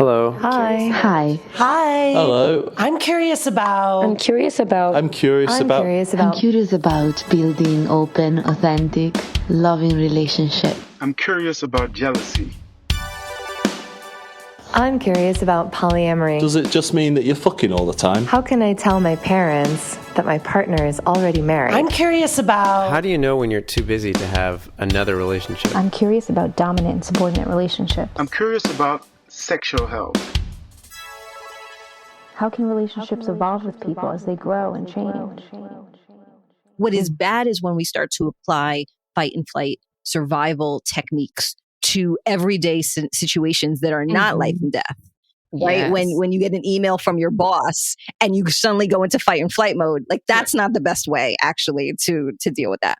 Hello. Hi. Hi. Hi. Hello. I'm curious about Building open, authentic, loving relationship. I'm curious about jealousy. I'm curious about polyamory. Does it just mean that you're fucking all the time? How can I tell my parents that my partner is already married? I'm curious about How do you know when you're too busy to have another relationship? I'm curious about dominant and subordinate relationships. I'm curious about sexual health. How can relationships evolve with people as they grow and change? What is bad is when we start to apply fight and flight survival techniques to everyday situations that are not life and death. Right? Yes. When you get an email from your boss and you suddenly go into fight and flight mode, like that's not the best way actually to deal with that.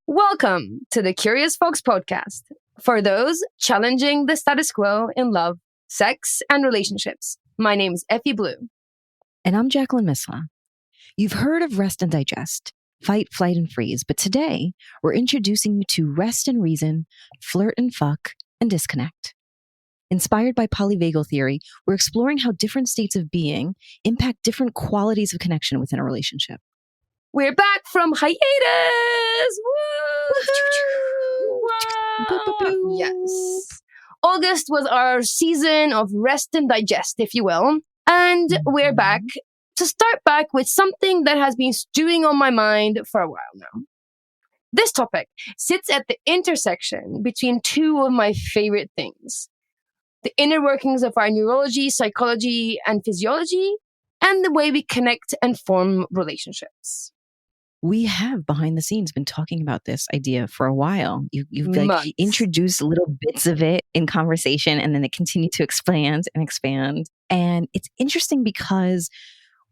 Welcome to the Curious Folks podcast for those challenging the status quo in love, sex, and relationships. My name is Effy Blue. And I'm Jacqueline Misla. You've heard of rest and digest, fight, flight, and freeze, but today we're introducing you to rest and reason, flirt and fuck, and disconnect. Inspired by Polyvagal Theory, we're exploring how different states of being impact different qualities of connection within a relationship. We're back from hiatus! Woo! Yes. August was our season of rest and digest, if you will. And we're back to start back with something that has been stewing on my mind for a while now. This topic sits at the intersection between two of my favorite things: the inner workings of our neurology, psychology, and physiology, and the way we connect and form relationships. We have behind the scenes been talking about this idea for a while. You've Months. introduced little bits of it in conversation, and then it continued to expand and expand. And it's interesting because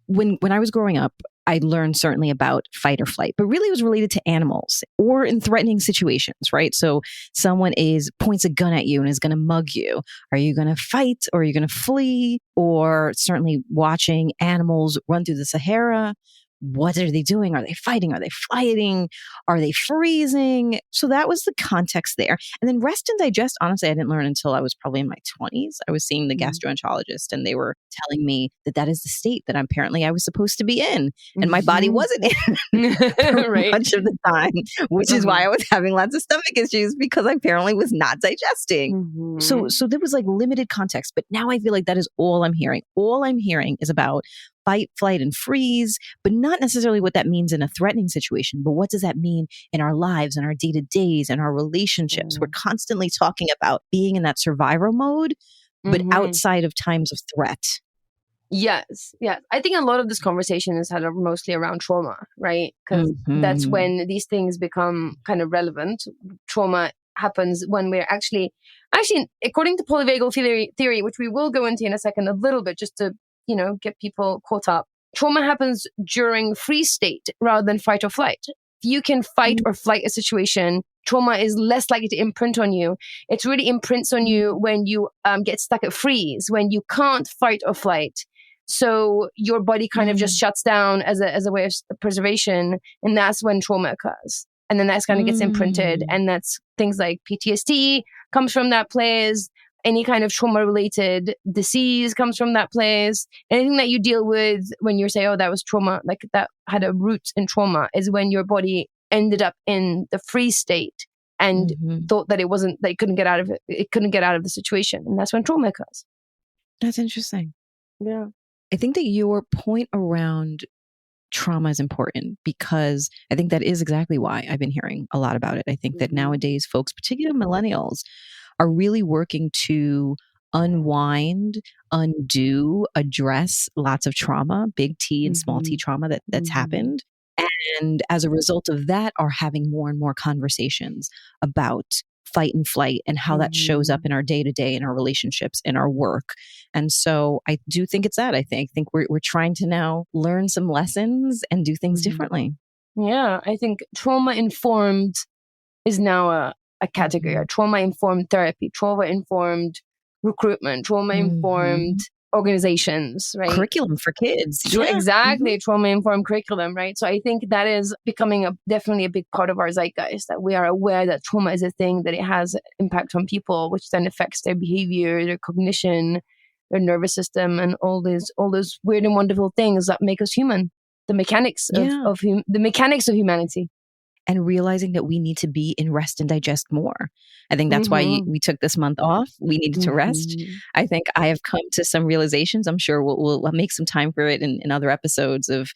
when I was growing up, I learned certainly about fight or flight, but really it was related to animals or in threatening situations, right? So someone points a gun at you and is going to mug you. Are you going to fight or are you going to flee? Or certainly watching animals run through the Sahara. What are they doing? Are they fighting? Are they flighting? Are they freezing? So that was the context there. And then rest and digest, honestly, I didn't learn until I was probably in my 20s. I was seeing the gastroenterologist and they were telling me that is the state that apparently I was supposed to be in. And my body wasn't in for Right. much of the time, which is why I was having lots of stomach issues because I apparently was not digesting. So there was like limited context. But now I feel like that is all I'm hearing. All I'm hearing is about fight, flight, and freeze, but not necessarily what that means in a threatening situation, but what does that mean in our lives and our day-to-days and our relationships? We're constantly talking about being in that survival mode, but outside of times of threat. Yes. I think a lot of this conversation is mostly around trauma, right? Because that's when these things become kind of relevant. Trauma happens when we're actually, according to Polyvagal theory, which we will go into in a second a little bit, just to get people caught up. Trauma happens during freeze state rather than fight or flight. If you can fight or flight a situation, trauma is less likely to imprint on you. It really imprints on you when you get stuck at freeze, when you can't fight or flight. So your body kind of just shuts down as a way of preservation, and that's when trauma occurs. And then that's kind of gets imprinted, and that's things like PTSD comes from that place. Any kind of trauma-related disease comes from that place. Anything that you deal with when you say, oh, that was trauma, like that had a root in trauma, is when your body ended up in the freeze state and thought that it couldn't get out of it. It couldn't get out of the situation. And that's when trauma occurs. That's interesting. Yeah. I think that your point around trauma is important because I think that is exactly why I've been hearing a lot about it. I think that nowadays folks, particularly millennials, are really working to unwind, undo, address lots of trauma, big T and small t trauma that's happened. And as a result of that, are having more and more conversations about fight and flight and how that shows up in our day-to-day, in our relationships, in our work. And so I do think it's that. I think we're trying to now learn some lessons and do things differently. Yeah, I think trauma-informed is now a category. Trauma-informed therapy, trauma-informed recruitment, trauma-informed organizations, right? Curriculum for kids. Exactly. Trauma-informed curriculum, right? So I think that is becoming definitely a big part of our zeitgeist, that we are aware that trauma is a thing, that it has impact on people, which then affects their behavior, their cognition, their nervous system, and all those weird and wonderful things that make us human. The mechanics of humanity. And realizing that we need to be in rest and digest more. I think that's why we took this month off. We needed to rest. I think I have come to some realizations. I'm sure we'll make some time for it in other episodes of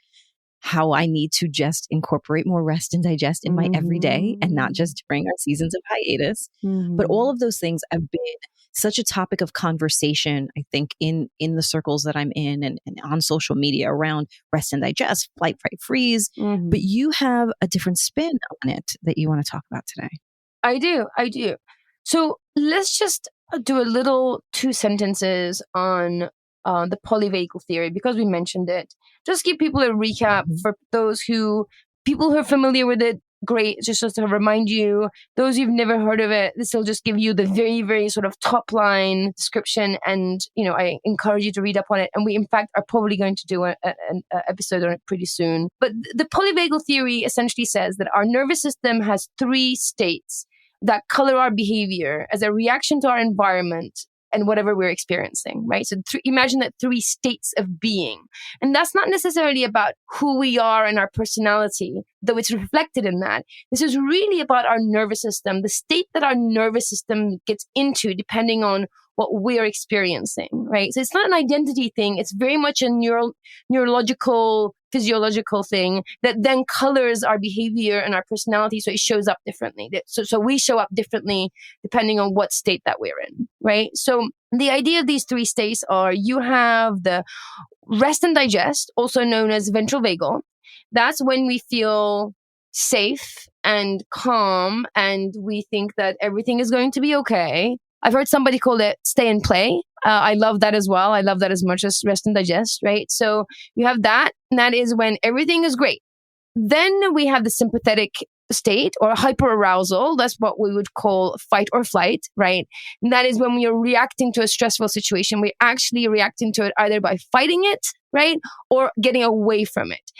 how I need to just incorporate more rest and digest in my everyday, and not just during our seasons of hiatus. But all of those things have been such a topic of conversation, I think, in the circles that I'm in and on social media around rest and digest, flight, fight, freeze. But you have a different spin on it that you want to talk about today. I do. So let's just do a little 2 sentences on the polyvagal theory, because we mentioned it. Just give people a recap for people who are familiar with it. Great. Just to remind you, those who've never heard of it, this will just give you the very, very sort of top line description. And, I encourage you to read up on it. And we, in fact, are probably going to do an episode on it pretty soon. But the polyvagal theory essentially says that our nervous system has 3 states that color our behavior as a reaction to our environment and whatever we're experiencing, right? So imagine that 3 states of being. And that's not necessarily about who we are and our personality, though it's reflected in that. This is really about our nervous system, the state that our nervous system gets into depending on what we're experiencing, right? So it's not an identity thing. It's very much a neurological, physiological thing that then colors our behavior and our personality, so it shows up differently. So we show up differently depending on what state that we're in, right? So the idea of these 3 states are, you have the rest and digest, also known as ventral vagal. That's when we feel safe and calm and we think that everything is going to be okay. I've heard somebody call it stay and play. I love that as well. I love that as much as rest and digest, right? So you have that, and that is when everything is great. Then we have the sympathetic state, or hyperarousal. That's what we would call fight or flight, right? And that is when we are reacting to a stressful situation. We're actually reacting to it either by fighting it, right? Or getting away from it.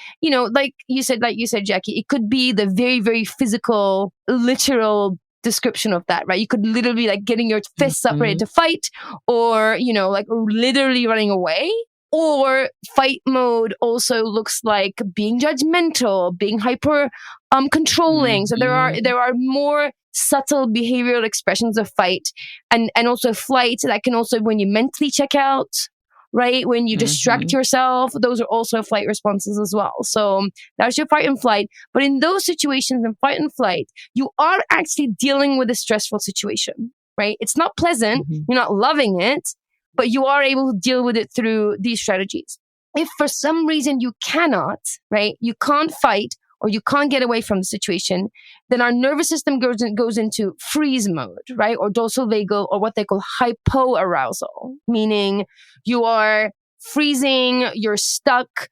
Like you said, Jackie, it could be the very, very physical, literal description of that, right? You could literally like getting your fists up ready to fight, or, like literally running away. Or fight mode also looks like being judgmental, being hyper controlling. So there are more subtle behavioral expressions of fight, and also flight that can also, when you mentally check out, right? When you distract yourself, those are also flight responses as well. So that's your fight and flight. But in those situations, in fight and flight, you are actually dealing with a stressful situation, right? It's not pleasant. You're not loving it, but you are able to deal with it through these strategies. If for some reason you cannot, right? You can't fight, or you can't get away from the situation, then our nervous system goes into freeze mode, right? Or dorsal vagal, or what they call hypoarousal, meaning you are freezing, you're stuck.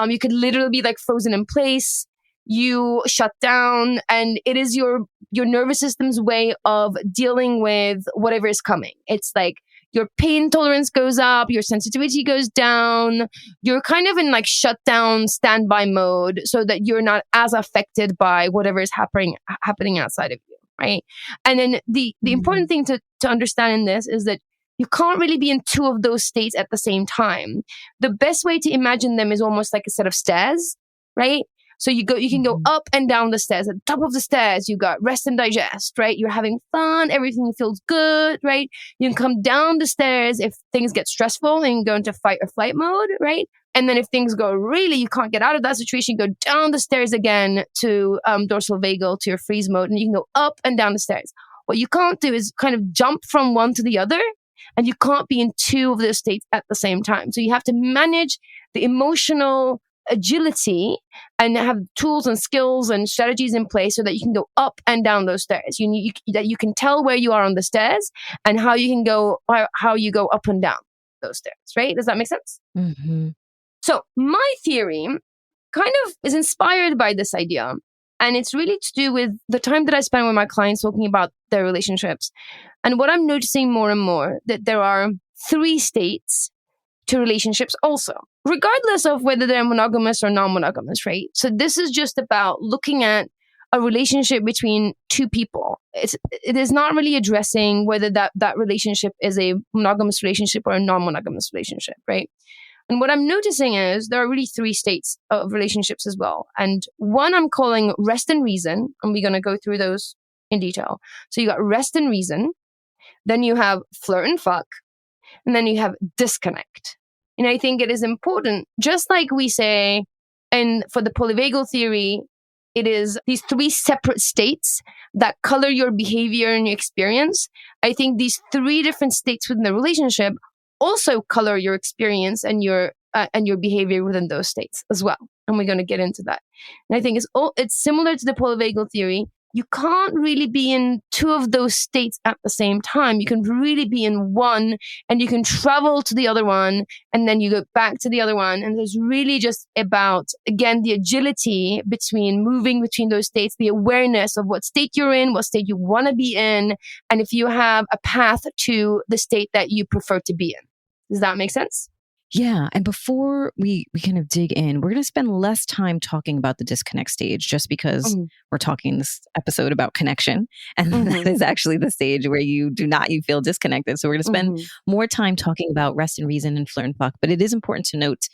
You could literally be like frozen in place. You shut down, and it is your nervous system's way of dealing with whatever is coming. It's like your pain tolerance goes up, your sensitivity goes down. You're kind of in like shutdown, standby mode, so that you're not as affected by whatever is happening outside of you, right? And then the important thing to understand in this is that you can't really be in 2 of those states at the same time. The best way to imagine them is almost like a set of stairs, right? So you can go up and down the stairs. At the top of the stairs, you got rest and digest, right? You're having fun. Everything feels good, right? You can come down the stairs if things get stressful and go into fight or flight mode, right? And then if things go really, you can't get out of that situation, go down the stairs again to dorsal vagal, to your freeze mode, and you can go up and down the stairs. What you can't do is kind of jump from one to the other, and you can't be in 2 of those states at the same time. So you have to manage the emotional agility and have tools and skills and strategies in place so that you can go up and down those stairs. That you can tell where you are on the stairs and how you go up and down those stairs, right? Does that make sense? So my theory kind of is inspired by this idea, and it's really to do with the time that I spend with my clients talking about their relationships. And what I'm noticing more and more, that there are 3 states to relationships also, regardless of whether they're monogamous or non-monogamous, right? So this is just about looking at a relationship between two people. It is not really addressing whether that relationship is a monogamous relationship or a non-monogamous relationship, right? And what I'm noticing is there are really three states of relationships as well. And one I'm calling rest and reason, and we're going to go through those in detail. So you got rest and reason, then you have flirt and fuck, and then you have disconnect. And I think it is important, just like we say, and for the polyvagal theory, it is these three separate states that color your behavior and your experience. I think these three different states within the relationship also color your experience and your behavior within those states as well. And we're going to get into that. And I think it's similar to the polyvagal theory. You can't really be in two of those states at the same time. You can really be in one and you can travel to the other one and then you go back to the other one. And there's really just about, again, the agility between moving between those states, the awareness of what state you're in, what state you want to be in, and if you have a path to the state that you prefer to be in. Does that make sense? Yeah. And before we kind of dig in, we're going to spend less time talking about the disconnect stage just because we're talking this episode about connection. And that is actually the stage where you feel disconnected. So we're going to spend more time talking about rest and reason and flirt and fuck. But it is important to note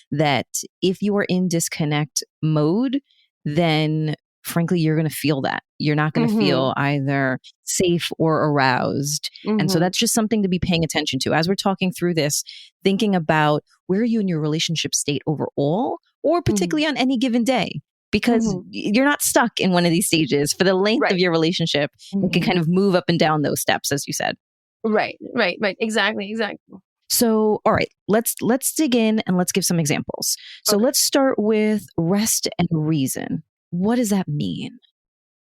that if you are in disconnect mode, then frankly, you're going to feel that. You're not going to feel either safe or aroused. And so that's just something to be paying attention to. As we're talking through this, thinking about where are you in your relationship state overall, or particularly on any given day, because you're not stuck in one of these stages for the length of your relationship. You can kind of move up and down those steps, as you said. Right. Exactly. So, all right, let's dig in and let's give some examples. So let's start with rest and reason. What does that mean?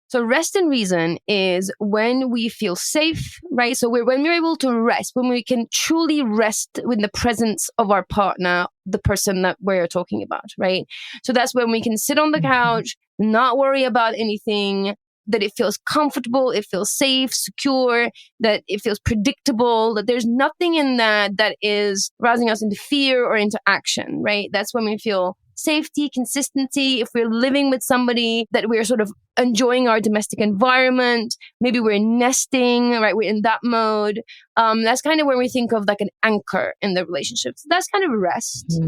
So rest and reason is when we feel safe, right? So when we're able to rest, when we can truly rest in the presence of our partner, the person that we're talking about, right? So that's when we can sit on the couch, not worry about anything, that it feels comfortable, it feels safe, secure, that it feels predictable, that there's nothing in that is rousing us into fear or into action, right? That's when we feel safety, consistency. If we're living with somebody, that we're sort of enjoying our domestic environment, maybe we're nesting, right? We're in that mode. That's kind of where we think of like an anchor in the relationship. So that's kind of rest,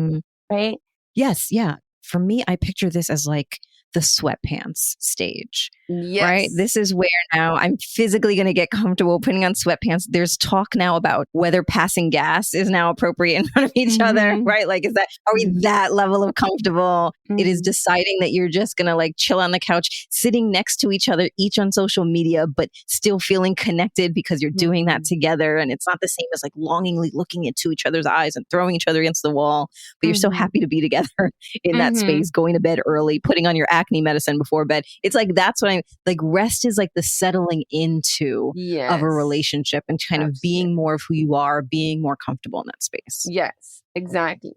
right? Yes. Yeah. For me, I picture this as like the sweatpants stage, right? This is where now I'm physically going to get comfortable putting on sweatpants. There's talk now about whether passing gas is now appropriate in front of each other, right? Like, are we that level of comfortable? It is deciding that you're just going to like chill on the couch, sitting next to each other, each on social media, but still feeling connected because you're doing that together. And it's not the same as like longingly looking into each other's eyes and throwing each other against the wall, but you're so happy to be together in that space, going to bed early, putting on your acne medicine before bed. It's like, that's what I'm like. Rest is like the settling into of a relationship and kind of being more of who you are, being more comfortable in that space. Yes, exactly.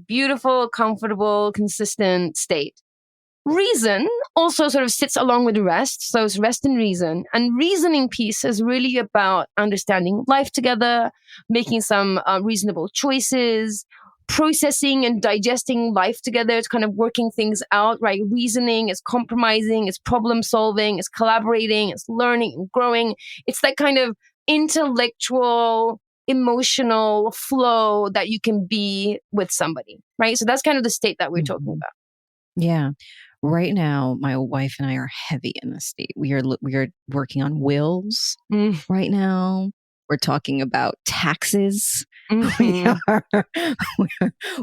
Beautiful, comfortable, consistent state. Reason also sort of sits along with rest. So it's rest and reason. And reasoning piece is really about understanding life together, making some reasonable choices, processing and digesting life together. It's kind of working things out, right? Reasoning is compromising, it's problem solving, it's collaborating, it's learning and growing. It's that kind of intellectual, emotional flow that you can be with somebody, right? So that's kind of the state that we're talking about. Yeah. Right now, my wife and I are heavy in this state. We are working on wills right now. We're talking about taxes. We're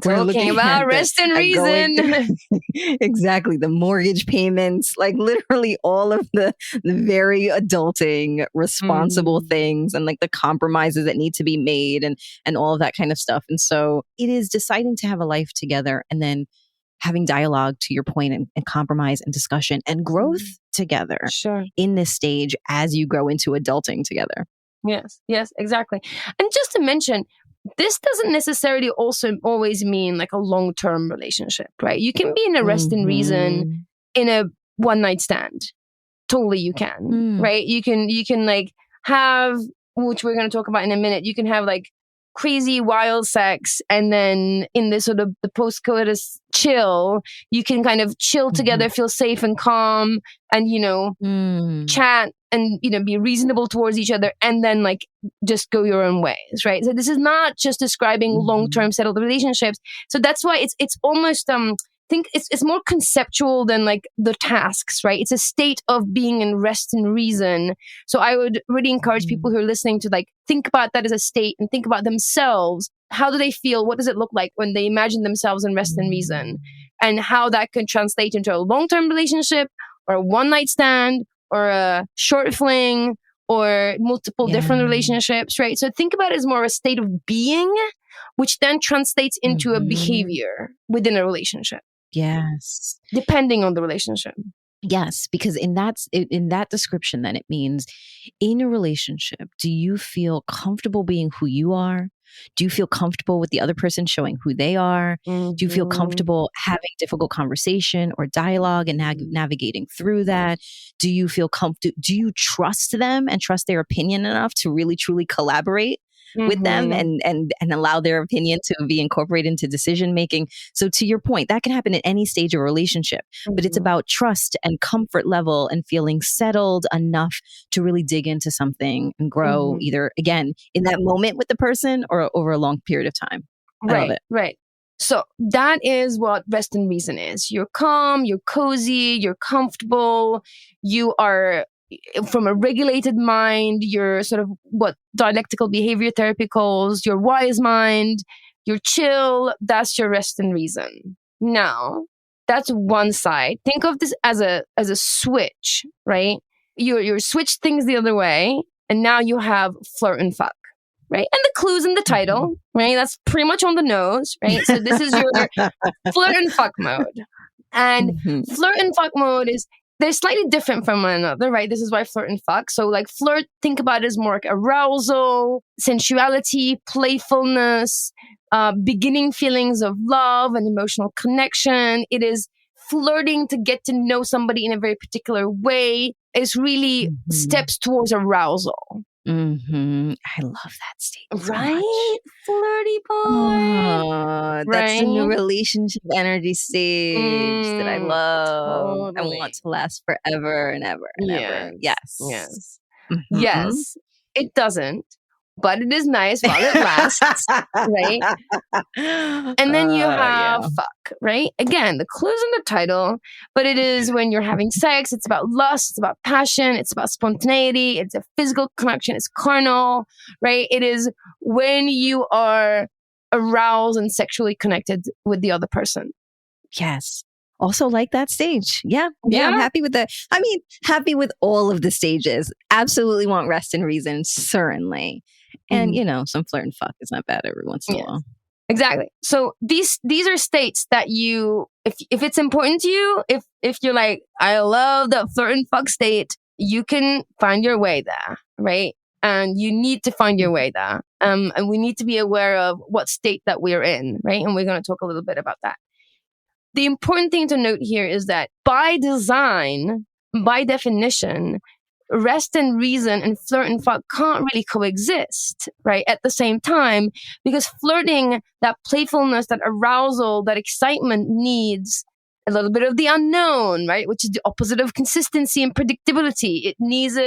talking about rest and reason. Exactly. The mortgage payments, like literally all of the very adulting, responsible things and like the compromises that need to be made and all of that kind of stuff. And so it is deciding to have a life together and then having dialogue, to your point, and compromise and discussion and growth together in this stage as you grow into adulting together. Yes, exactly. And just to mention, this doesn't necessarily also always mean like a long-term relationship, right? You can be in a rest and reason in a one-night stand. Totally you can, right? You can like have, which we're going to talk about in a minute, you can have like crazy wild sex, and then in the sort of the post-coitus chill, you can kind of chill together, feel safe and calm, and chat and be reasonable towards each other, and then like just go your own ways, right? So this is not just describing long-term settled relationships. So that's why it's almost think it's more conceptual than like the tasks, right? It's a state of being in rest and reason. So I would really encourage people who are listening to like think about that as a state and think about themselves. How do they feel? What does it look like when they imagine themselves in rest and reason? And how that can translate into a long-term relationship or a one-night stand or a short fling or multiple different relationships, right? So think about it as more a state of being, which then translates into a behavior within a relationship. Yes. Depending on the relationship. Yes, because in that description, then it means in a relationship, do you feel comfortable being who you are? Do you feel comfortable with the other person showing who they are? Do you feel comfortable having difficult conversation or dialogue and navigating through that? Do you feel comfortable? Do you trust them and trust their opinion enough to really truly collaborate with them and allow their opinion to be incorporated into decision making? So to your point, that can happen at any stage of a relationship, but it's about trust and comfort level and feeling settled enough to really dig into something and grow either again in that moment with the person or over a long period of time. I love it. Right. So that is what rest and reason is. You're calm, you're cozy, you're comfortable, you are from a regulated mind, you're sort of what dialectical behavior therapy calls your wise mind, you're chill, that's your rest and reason. Now, that's one side. Think of this as a switch, right? You're switch things the other way, and now you have flirt and fuck, right? And the clue's in the title, right? That's pretty much on the nose, right? So this is your flirt and fuck mode. And flirt and fuck mode they're slightly different from one another, right? This is why flirt and fuck. So like flirt, think about it as more like arousal, sensuality, playfulness, beginning feelings of love and emotional connection. It is flirting to get to know somebody in a very particular way. It's really steps towards arousal. I love that state. So right? much. Flirty boy. Oh, that's a new relationship energy stage that I love. Totally. I want to last forever and ever and ever. Yes. Yes. It doesn't, but it is nice while it lasts, right? And then you have fuck, right? Again, the clue's in the title, but it is when you're having sex. It's about lust, it's about passion, it's about spontaneity, it's a physical connection, it's carnal, right? It is when you are aroused and sexually connected with the other person. Yes. Also like that stage. Yeah. I'm happy with happy with all of the stages. Absolutely want rest and reason, certainly. And, some flirt and fuck is not bad every once in a while. Exactly. So these are states that you, if it's important to you, if you're like, I love the flirt and fuck state, you can find your way there, right? And you need to find your way there. And we need to be aware of what state that we're in, right? And we're going to talk a little bit about that. The important thing to note here is that by design, by definition, rest and reason and flirt and fuck can't really coexist, right, at the same time, because flirting, that playfulness, that arousal, that excitement needs a little bit of the unknown, right, which is the opposite of consistency and predictability. It needs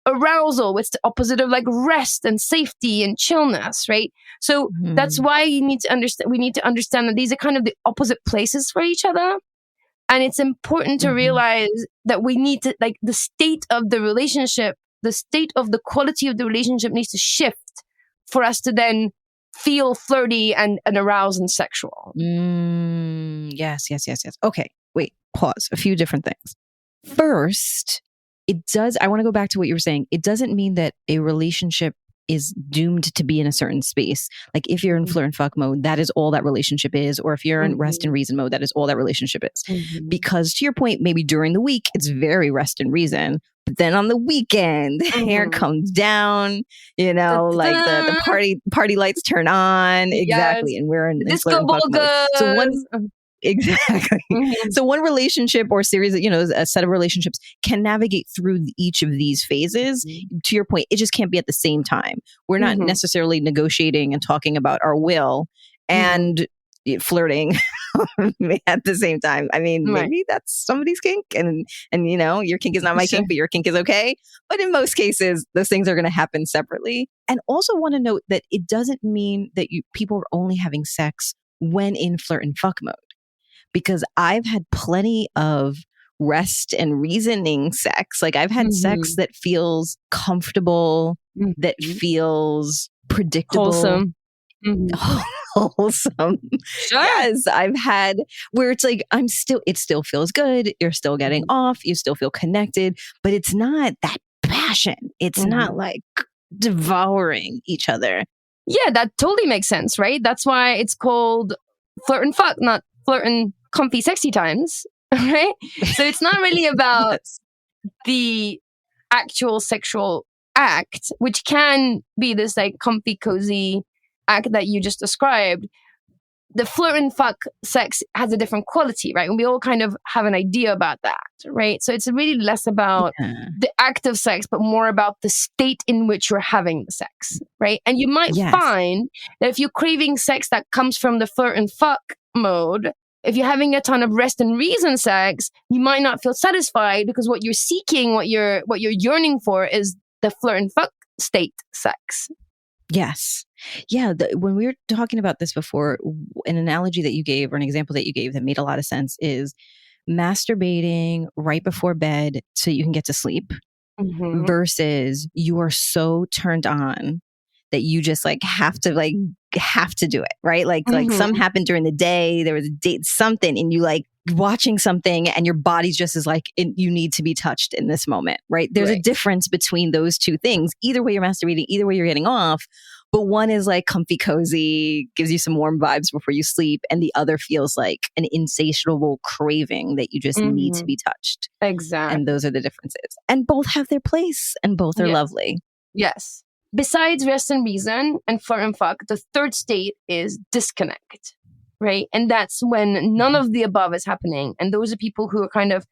arousal, which is the opposite of like rest and safety and chillness, right? So that's why we need to understand that these are kind of the opposite places for each other. And it's important to realize that we need to, like, the state of the relationship, the state of the quality of the relationship needs to shift for us to then feel flirty and aroused and sexual. Yes. Okay, wait, pause. A few different things. First, I want to go back to what you were saying. It doesn't mean that a relationship is doomed to be in a certain space. Like if you're in flirt and fuck mode, that is all that relationship is. Or if you're in rest and reason mode, that is all that relationship is. Because to your point, maybe during the week, it's very rest and reason. But then on the weekend, hair comes down, like the party lights turn on. Exactly. And we're in disco ball goes. So Exactly. So one relationship or series, a set of relationships can navigate through each of these phases. To your point, it just can't be at the same time. We're not necessarily negotiating and talking about our will and flirting at the same time. I mean, maybe that's somebody's kink, and your kink is not my kink, but your kink is okay. But in most cases, those things are going to happen separately. And also want to note that it doesn't mean that people are only having sex when in flirt and fuck mode, because I've had plenty of rest and reasoning sex. Like I've had sex that feels comfortable, that feels predictable. Wholesome. Wholesome. Sure. Yes, I've had where it's like it still feels good. You're still getting off. You still feel connected, but it's not that passion. It's not like devouring each other. Yeah, that totally makes sense, right? That's why it's called flirt and fuck, not flirt and comfy sexy times, right? So it's not really about the actual sexual act, which can be this like comfy, cozy act that you just described. The flirt and fuck sex has a different quality, right? And we all kind of have an idea about that, right? So it's really less about the act of sex, but more about the state in which you're having the sex, right? And you might find that if you're craving sex that comes from the flirt and fuck mode, if you're having a ton of rest and reason sex, you might not feel satisfied because what you're seeking, what you're yearning for is the flirt and fuck state sex. Yes. Yeah. When we were talking about this before, an analogy that you gave or an example that you gave that made a lot of sense is masturbating right before bed so you can get to sleep versus you are so turned on that you just have to do it, right? Like something happened during the day, there was a date, something, and you watching something and your body's just is you need to be touched in this moment, right? There's a difference between those two things. Either way you're masturbating, either way you're getting off, but one is comfy, cozy, gives you some warm vibes before you sleep, and the other feels like an insatiable craving that you just need to be touched. Exactly. And those are the differences. And both have their place and both are lovely. Yes. Besides rest and reason and flirt and fuck, the third state is disconnect, right? And that's when none of the above is happening. And those are people who are kind of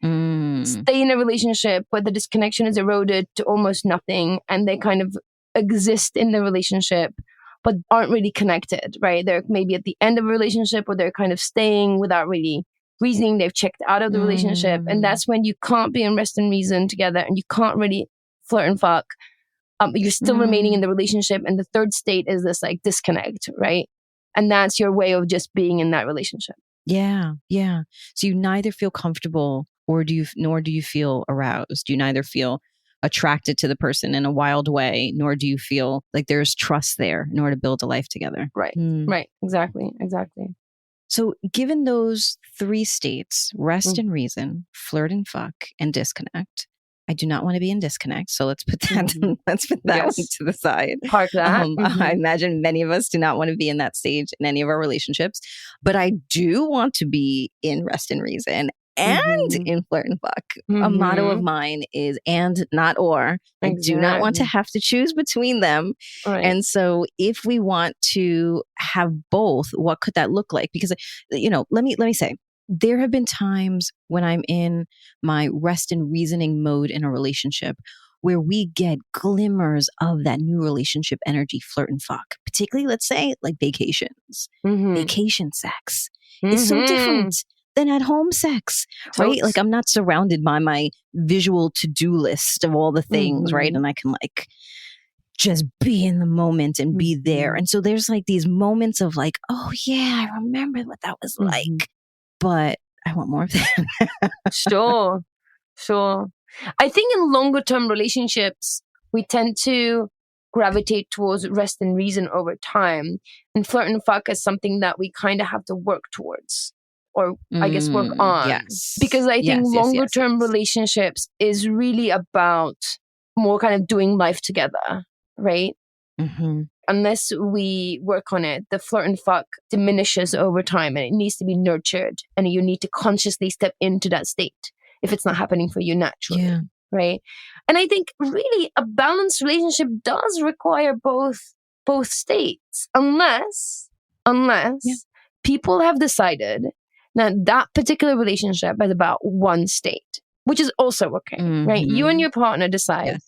stay in a relationship, but the disconnection is eroded to almost nothing. And they kind of exist in the relationship, but aren't really connected, right? They're maybe at the end of a relationship, or they're kind of staying without really reasoning. They've checked out of the relationship. And that's when you can't be in rest and reason together, and you can't really flirt and fuck. You're still remaining in the relationship. And the third state is this disconnect, right? And that's your way of just being in that relationship. Yeah. Yeah. So you neither feel comfortable nor do you feel aroused. You neither feel attracted to the person in a wild way, nor do you feel like there's trust there in order to build a life together. Right. Right. Exactly. So given those three states, rest and reason, flirt and fuck, and disconnect, I do not want to be in disconnect. So let's put that one to the side. Park that. I imagine many of us do not want to be in that stage in any of our relationships, but I do want to be in rest and reason and in flirt and fuck. A motto of mine is and, not or. I do not want to have to choose between them. Right. And so if we want to have both, what could that look like? Because, let me say, there have been times when I'm in my rest and reasoning mode in a relationship where we get glimmers of that new relationship energy, flirt and fuck, particularly, let's say, like vacations. Vacation sex is so different than at home sex, right? Like I'm not surrounded by my visual to-do list of all the things, right? And I can just be in the moment and be there. And so there's these moments of oh yeah, I remember what that was like. But I want more of that. Sure. I think in longer term relationships, we tend to gravitate towards rest and reason over time. And flirt and fuck is something that we kind of have to work towards, or I guess work on. Yes. Because I think longer term relationships is really about more kind of doing life together, right? Unless we work on it, the flirt and fuck diminishes over time, and it needs to be nurtured, and you need to consciously step into that state if it's not happening for you naturally, right? And I think really a balanced relationship does require both states, unless people have decided Now, that particular relationship is about one state, which is also okay, right? You and your partner decide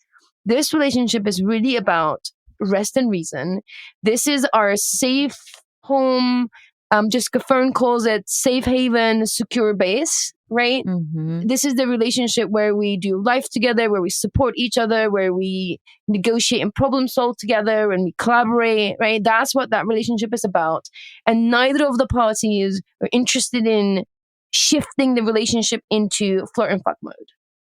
this relationship is really about rest and reason. This is our safe home. Jessica Fern calls it safe haven, secure base, right? This is the relationship where we do life together, where we support each other, where we negotiate and problem solve together and we collaborate, right? That's what that relationship is about. And neither of the parties are interested in shifting the relationship into flirt and fuck mode.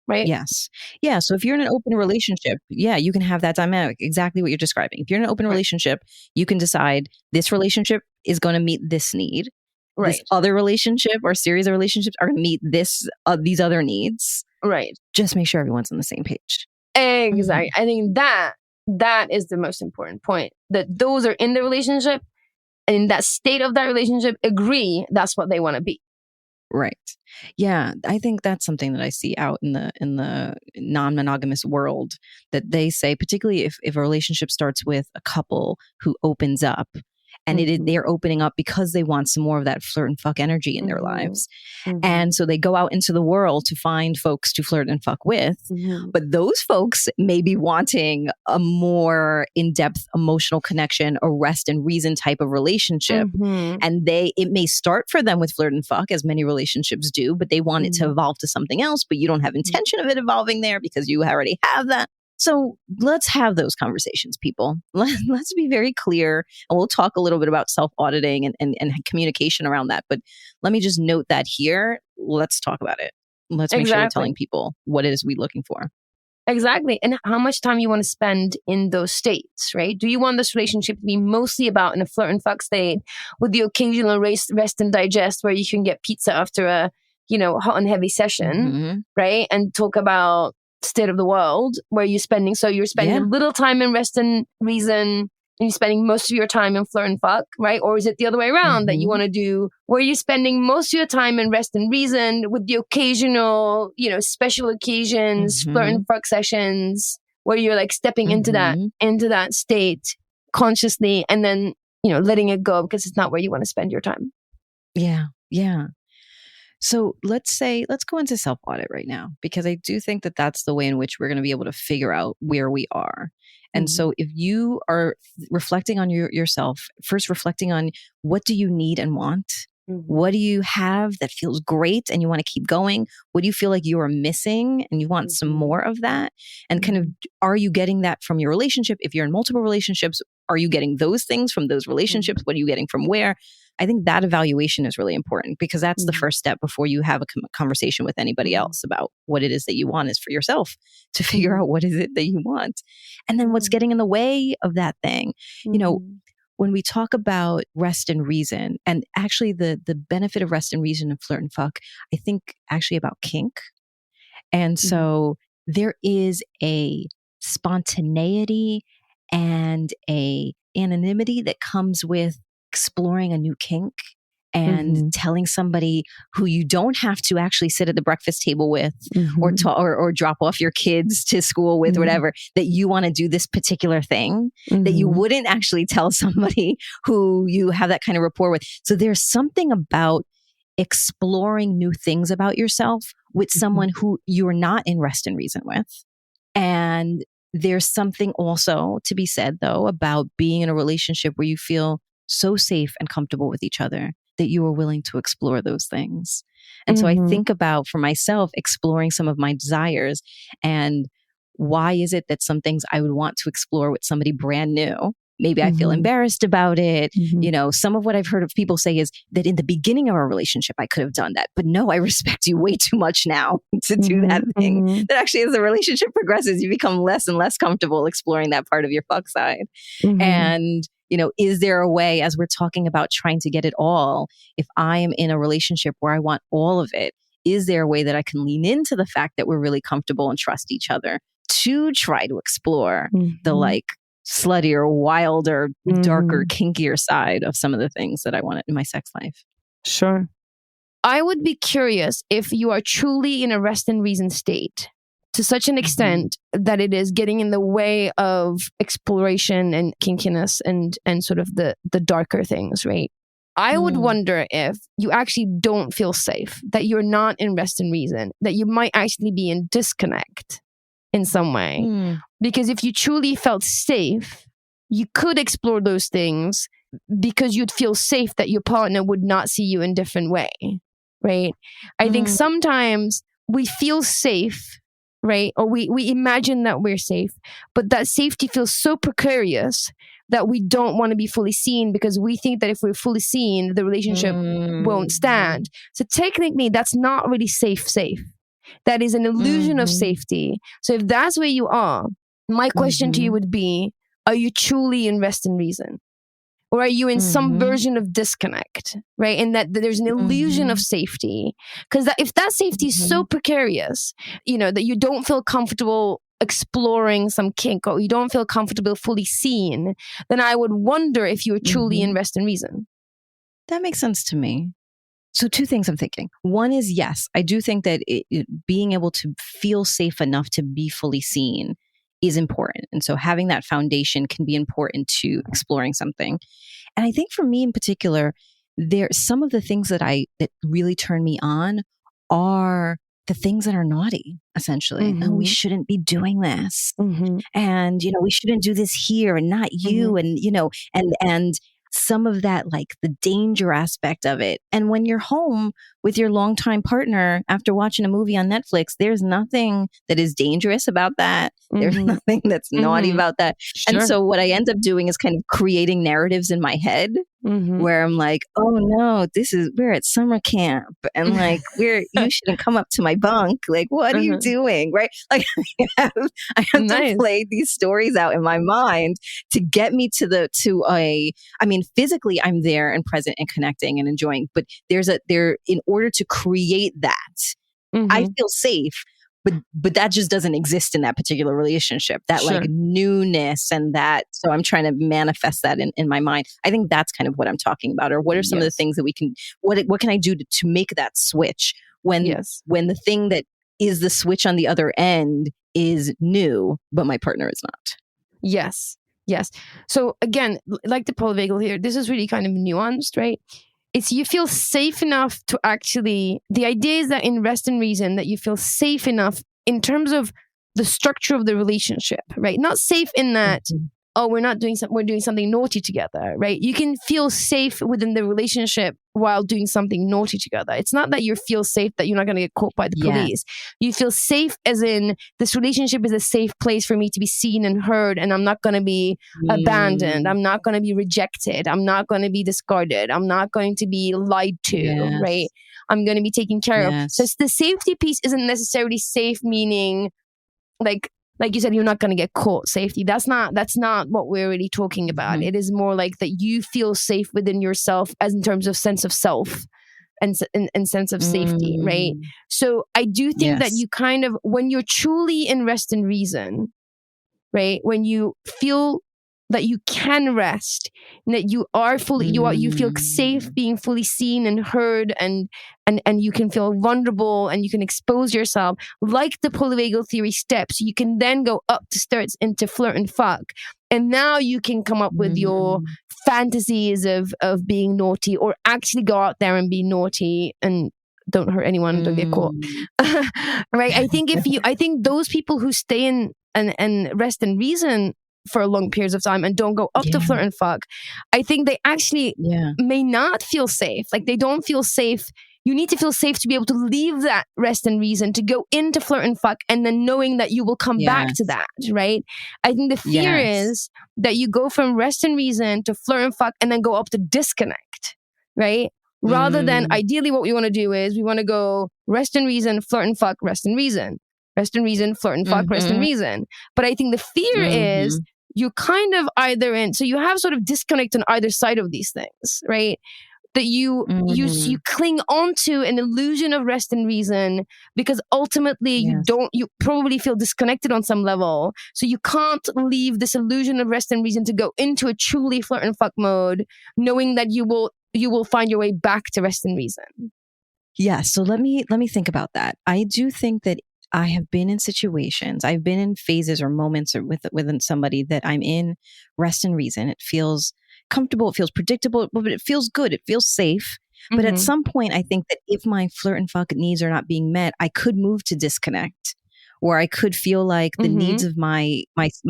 Right? Yes. Yeah. So if you're in an open relationship, you can have that dynamic, exactly what you're describing. If you're in an open relationship, you can decide this relationship is going to meet this need. Right. This other relationship or series of relationships are going to meet these other needs. Right. Just make sure everyone's on the same page. Exactly. I think that is the most important point, that those are in the relationship and in that state of that relationship agree that's what they want to be. Right. Yeah. I think that's something that I see out in the non-monogamous world, that they say, particularly if a relationship starts with a couple who opens up, and they're opening up because they want some more of that flirt and fuck energy in their lives. And so they go out into the world to find folks to flirt and fuck with. But those folks may be wanting a more in-depth emotional connection, a rest and reason type of relationship. And it may start for them with flirt and fuck, as many relationships do, but they want it to evolve to something else, but you don't have intention of it evolving there because you already have that. So let's have those conversations, people. Let's be very clear. And we'll talk a little bit about self-auditing and communication around that. But let me just note that here. Let's talk about it. Let's make sure we're telling people what it is we're looking for. Exactly. And how much time you want to spend in those states, right? Do you want this relationship to be mostly about in a flirt and fuck state with the occasional rest and digest where you can get pizza after a, hot and heavy session, right? And talk about state of the world where you're spending a little time in rest and reason and you're spending most of your time in flirt and fuck, right? Or is it the other way around that you want to do where you're spending most of your time in rest and reason with the occasional, special occasions, flirt and fuck sessions where you're like stepping into that state consciously and then, letting it go because it's not where you want to spend your time. Yeah. Yeah. So let's go into self-audit right now, because I do think that that's the way in which we're going to be able to figure out where we are. And so if you are reflecting on yourself, first reflecting on what do you need and want? What do you have that feels great and you want to keep going? What do you feel like you are missing and you want some more of that? And kind of, are you getting that from your relationship? If you're in multiple relationships, are you getting those things from those relationships? What are you getting from where? I think that evaluation is really important, because that's the first step before you have a conversation with anybody else about what it is that you want, is for yourself to figure out what is it that you want. And then what's getting in the way of that thing. When we talk about rest and reason, and actually the benefit of rest and reason and flirt and fuck, I think actually about kink. And so there is a spontaneity and a anonymity that comes with exploring a new kink and telling somebody who you don't have to actually sit at the breakfast table with or drop off your kids to school with, whatever, that you want to do this particular thing that you wouldn't actually tell somebody who you have that kind of rapport with. So there's something about exploring new things about yourself with someone who you're not in rest and reason with. And there's something also to be said, though, about being in a relationship where you feel so safe and comfortable with each other that you are willing to explore those things. And so I think about, for myself, exploring some of my desires and why is it that some things I would want to explore with somebody brand new. Maybe I feel embarrassed about it. Some of what I've heard of people say is that in the beginning of our relationship, I could have done that. But no, I respect you way too much now to do that thing. That actually, as the relationship progresses, you become less and less comfortable exploring that part of your fuck side. And is there a way, as we're talking about trying to get it all, if I am in a relationship where I want all of it, is there a way that I can lean into the fact that we're really comfortable and trust each other to try to explore the sluttier, wilder, darker, kinkier side of some of the things that I want in my sex life? Sure. I would be curious if you are truly in a rest and reason state to such an extent that it is getting in the way of exploration and kinkiness and sort of the darker things, right? I would wonder if you actually don't feel safe, that you're not in rest and reason, that you might actually be in disconnect in some way. Because if you truly felt safe, you could explore those things because you'd feel safe that your partner would not see you in a different way, right? I think sometimes we feel safe, right? Or we imagine that we're safe, but that safety feels so precarious that we don't want to be fully seen because we think that if we're fully seen, the relationship won't stand. So technically, that's not really safe. That is an illusion of safety. So if that's where you are, my question to you would be, are you truly in rest and reason? Or are you in some version of disconnect, right? And that there's an illusion of safety. Because if that safety is so precarious, that you don't feel comfortable exploring some kink or you don't feel comfortable fully seen, then I would wonder if you were truly in rest and reason. That makes sense to me. So 2 things I'm thinking. One is, yes, I do think that being able to feel safe enough to be fully seen is important. And so having that foundation can be important to exploring something. And I think for me in particular, some of the things that really turn me on are the things that are naughty, essentially. Oh, we shouldn't be doing this. And, we shouldn't do this here and not you. And, and some of that, like the danger aspect of it. And when you're home with your longtime partner after watching a movie on Netflix, there's nothing that is dangerous about that. There's nothing that's naughty about that. Sure. And so what I end up doing is kind of creating narratives in my head where I'm like, oh no, we're at summer camp and like you shouldn't come up to my bunk. Like, what are you doing? Right? Like I have to play these stories out in my mind to get me physically I'm there and present and connecting and enjoying, but in order to create that, I feel safe, but that just doesn't exist in that particular relationship, that like newness and that. So I'm trying to manifest that in my mind. I think that's kind of what I'm talking about. Or what are some of the things that we can, what can I do to make that switch when the thing that is the switch on the other end is new, but my partner is not. Yes. So again, like the polyvagal here, this is really kind of nuanced, right? It's you feel safe enough to actually, the idea is that in rest and reason that you feel safe enough in terms of the structure of the relationship, right? Not safe in that, we're doing something naughty together, right? You can feel safe within the relationship while doing something naughty together. It's not that you feel safe that you're not going to get caught by the police. You feel safe as in this relationship is a safe place for me to be seen and heard, and I'm not going to be abandoned. I'm not going to be rejected. I'm not going to be discarded. I'm not going to be lied to, right? I'm going to be taken care of. So the safety piece isn't necessarily safe, meaning like you said, you're not going to get caught safety. That's not what we're really talking about. It is more like that you feel safe within yourself as in terms of sense of self and sense of safety, right? So I do think that you kind of, when you're truly in rest and reason, right? When you feel that you can rest, and that you are fully, you feel safe being fully seen and heard, and you can feel vulnerable and you can expose yourself like the polyvagal theory steps. You can then go up the steps into flirt and fuck, and now you can come up with your fantasies of being naughty, or actually go out there and be naughty and don't hurt anyone, don't get caught. Right? I think those people who stay in and rest and reason for long periods of time and don't go up to flirt and fuck, I think they actually may not feel safe. Like they don't feel safe. You need to feel safe to be able to leave that rest and reason to go into flirt and fuck, and then knowing that you will come back to that, right? I think the fear is that you go from rest and reason to flirt and fuck and then go up to disconnect, right? Rather than ideally what we want to do is we want to go rest and reason, flirt and fuck, rest and reason. Rest and reason, flirt and fuck, rest and reason. But I think the fear is you're kind of either in, so you have sort of disconnect on either side of these things, right? That you cling onto an illusion of rest and reason because ultimately you probably feel disconnected on some level. So you can't leave this illusion of rest and reason to go into a truly flirt and fuck mode, knowing that you will find your way back to rest and reason. Yeah. So let me think about that. I do think that I have been in situations, I've been in phases or moments within somebody that I'm in rest and reason. It feels comfortable, it feels predictable, but it feels good, it feels safe. But at some point, I think that if my flirt and fuck needs are not being met, I could move to disconnect, or I could feel like the needs of my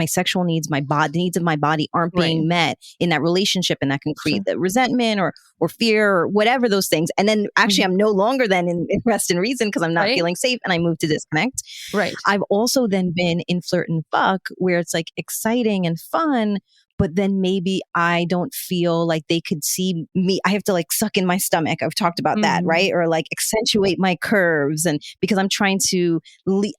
sexual needs, the needs of my body aren't being met in that relationship, and that can create the resentment or fear or whatever those things. And then actually, I'm no longer then in rest and reason because I'm not feeling safe, and I move to disconnect. Right. I've also then been in flirt and fuck where it's like exciting and fun, but then maybe I don't feel like they could see me. I have to like suck in my stomach. I've talked about that, right? Or like accentuate my curves. And because I'm trying to,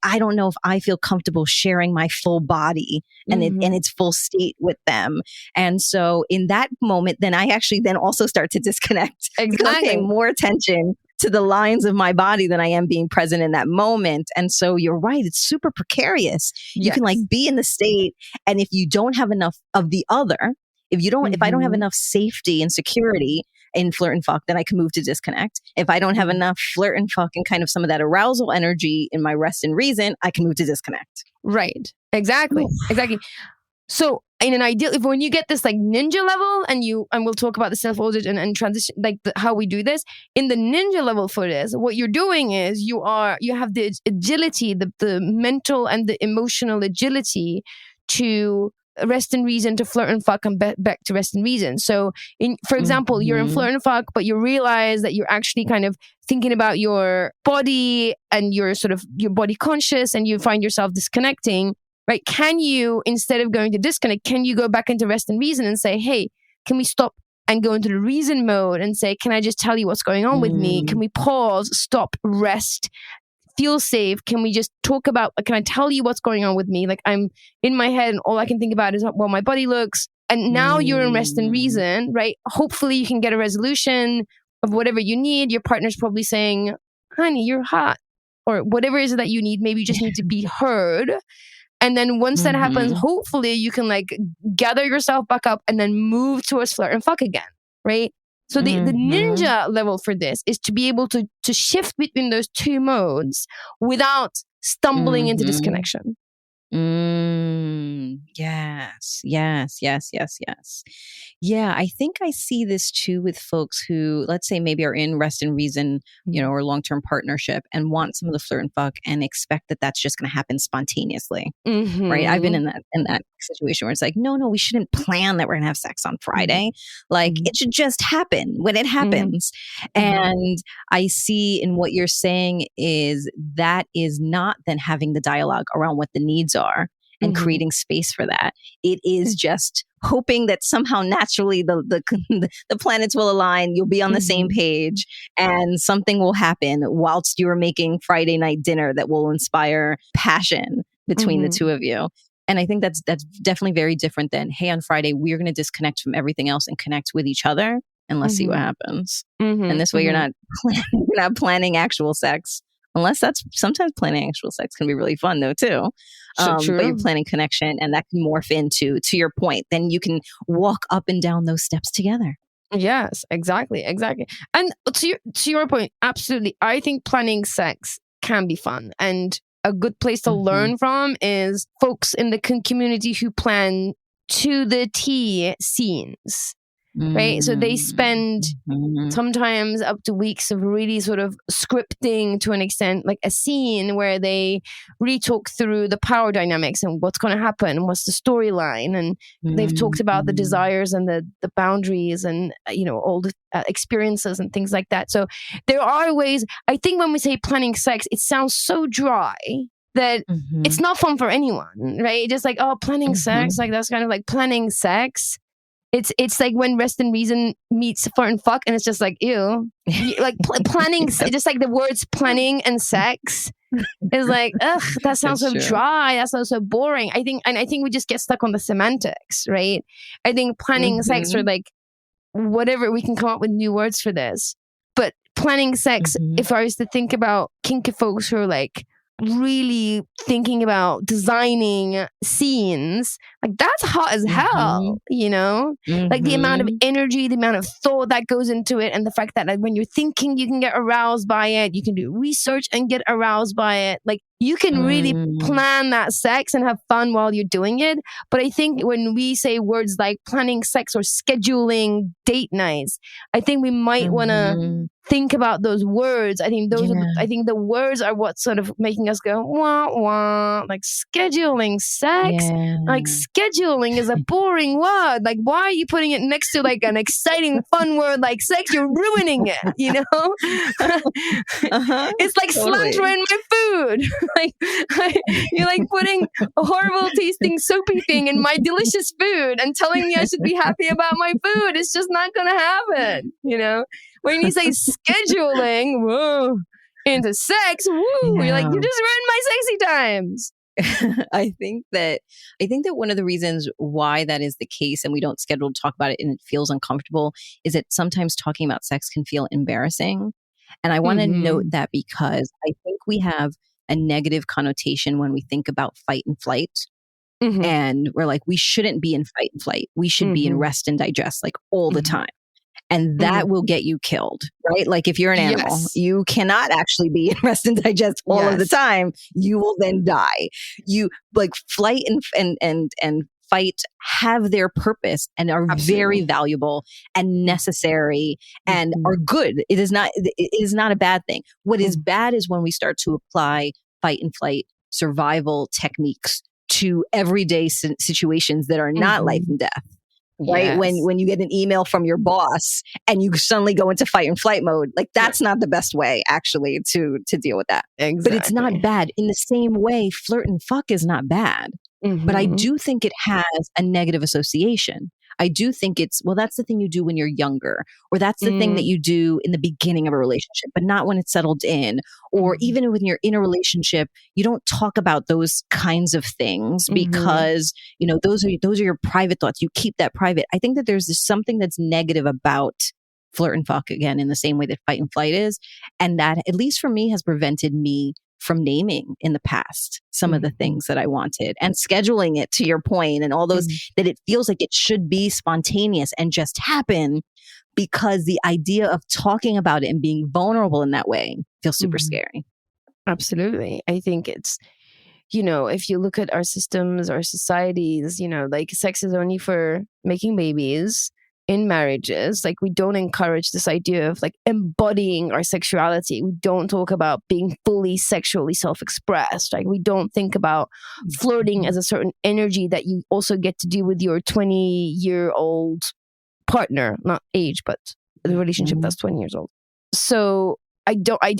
I don't know if I feel comfortable sharing my full body and its full state with them. And so in that moment, then I actually then also start to disconnect. Because I'm paying more attention to the lines of my body than I am being present in that moment. And so you're right, it's super precarious. You can like be in the state, and if you don't have enough of the other, if I don't have enough safety and security in flirt and fuck, then I can move to disconnect. If I don't have enough flirt and fuck and kind of some of that arousal energy in my rest and reason, I can move to disconnect. Right. Exactly. Exactly. So in an ideal, if when you get this like ninja level, and we'll talk about the self-audit and transition, like how we do this in the ninja level for this, what you're doing is you have the agility, the mental and the emotional agility to rest and reason, to flirt and fuck, and back to rest and reason. So for example, you're in flirt and fuck, but you realize that you're actually kind of thinking about your body and you're sort of your body conscious, and you find yourself disconnecting. Right? Can you, instead of going to disconnect, can you go back into rest and reason and say, hey, can we stop and go into the reason mode and say, can I just tell you what's going on with me? Can we pause, stop, rest, feel safe? Can we just talk about, can I tell you what's going on with me? Like I'm in my head and all I can think about is how my body looks. And now you're in rest and reason, right? Hopefully you can get a resolution of whatever you need. Your partner's probably saying, honey, you're hot, or whatever it is that you need. Maybe you just need to be heard. And then once that happens, hopefully you can like gather yourself back up and then move towards flirt and fuck again, right? So the ninja level for this is to be able to shift between those two modes without stumbling into disconnection. Yes. Yeah, I think I see this too with folks who, let's say, maybe are in rest and reason, or long-term partnership, and want some of the flirt and fuck and expect that that's just going to happen spontaneously, right? I've been in that situation where it's like, no, we shouldn't plan that we're going to have sex on Friday. Like it should just happen when it happens. And I see in what you're saying is that is not then having the dialogue around what the needs are and creating space for that. It is just hoping that somehow naturally the planets will align, you'll be on the same page, and something will happen whilst you are making Friday night dinner that will inspire passion between the two of you. And I think that's definitely very different than, hey, on Friday, we're going to disconnect from everything else and connect with each other, and let's see what happens. And this way you're not planning actual sex. Unless that's sometimes planning actual sex can be really fun though too. But you're planning connection, and that can morph into, to your point, then you can walk up and down those steps together. Yes, exactly. And to your point, absolutely. I think planning sex can be fun, and a good place to learn from is folks in the community who plan to the T scenes. Right. So they spend sometimes up to weeks of really sort of scripting, to an extent, like a scene where they really talk through the power dynamics and what's going to happen, what's the storyline. And they've talked about the desires and the boundaries and, all the experiences and things like that. So there are ways. I think when we say planning sex, it sounds so dry that it's not fun for anyone. Right. Just like, oh, planning sex, like that's kind of like planning sex. It's like when rest and reason meets flirt and fuck, and it's just like, ew. Like planning, just like the words planning and sex is like, ugh, that sounds so dry. That sounds so boring. I think we just get stuck on the semantics, right? I think planning sex, or like whatever, we can come up with new words for this. But planning sex, if I was to think about kinky folks who are like really thinking about designing scenes, like that's hot as hell, you know? Like the amount of energy, the amount of thought that goes into it, and the fact that like when you're thinking, you can get aroused by it, you can do research and get aroused by it. Like you can really plan that sex and have fun while you're doing it. But I think when we say words like planning sex or scheduling date nights, I think we might want to think about those words. I think those I think the words are what sort of making us go wah wah. Like scheduling sex, like scheduling is a boring word. Like why are you putting it next to like an exciting fun word like sex? You're ruining it, you know. It's like cilantro in my food. Like you're like putting a horrible tasting soapy thing in my delicious food and telling me I should be happy about my food. It's just not gonna happen, you know. When you say scheduling, whoa, into sex, woo, you're like, you just ruined my sexy times. I think that one of the reasons why that is the case and we don't schedule to talk about it and it feels uncomfortable is that sometimes talking about sex can feel embarrassing. And I want to note that because I think we have a negative connotation when we think about fight and flight. And we're like, we shouldn't be in fight and flight. We should be in rest and digest like all the time. And that will get you killed, right? Like if you're an animal, you cannot actually be in rest and digest all of the time. You will then die. You like flight and fight have their purpose and are very valuable and necessary and are good. It is not a bad thing. What is bad is when we start to apply fight and flight survival techniques to everyday situations that are not life and death. Right. When you get an email from your boss and you suddenly go into fight and flight mode, like that's not the best way actually to deal with that. Exactly. But it's not bad. In the same way, flirt and fuck is not bad. But I do think it has a negative association. I do think that's the thing you do when you're younger, or that's the thing that you do in the beginning of a relationship, but not when it's settled in, or even when you're in a relationship, you don't talk about those kinds of things because, you know, those are your private thoughts. You keep that private. I think that there's something that's negative about flirt and fuck again, in the same way that fight and flight is. And that, at least for me, has prevented me from naming in the past some of the things that I wanted and scheduling it, to your point, and all those that it feels like it should be spontaneous and just happen, because the idea of talking about it and being vulnerable in that way feels super scary. Absolutely. I think it's, you know, if you look at our systems, our societies, you know, like sex is only for making babies. In marriages, like we don't encourage this idea of like embodying our sexuality. We don't talk about being fully sexually self-expressed. Like we don't think about flirting as a certain energy that you also get to do with your 20-year-old partner, not age, but the relationship that's 20 years old. So I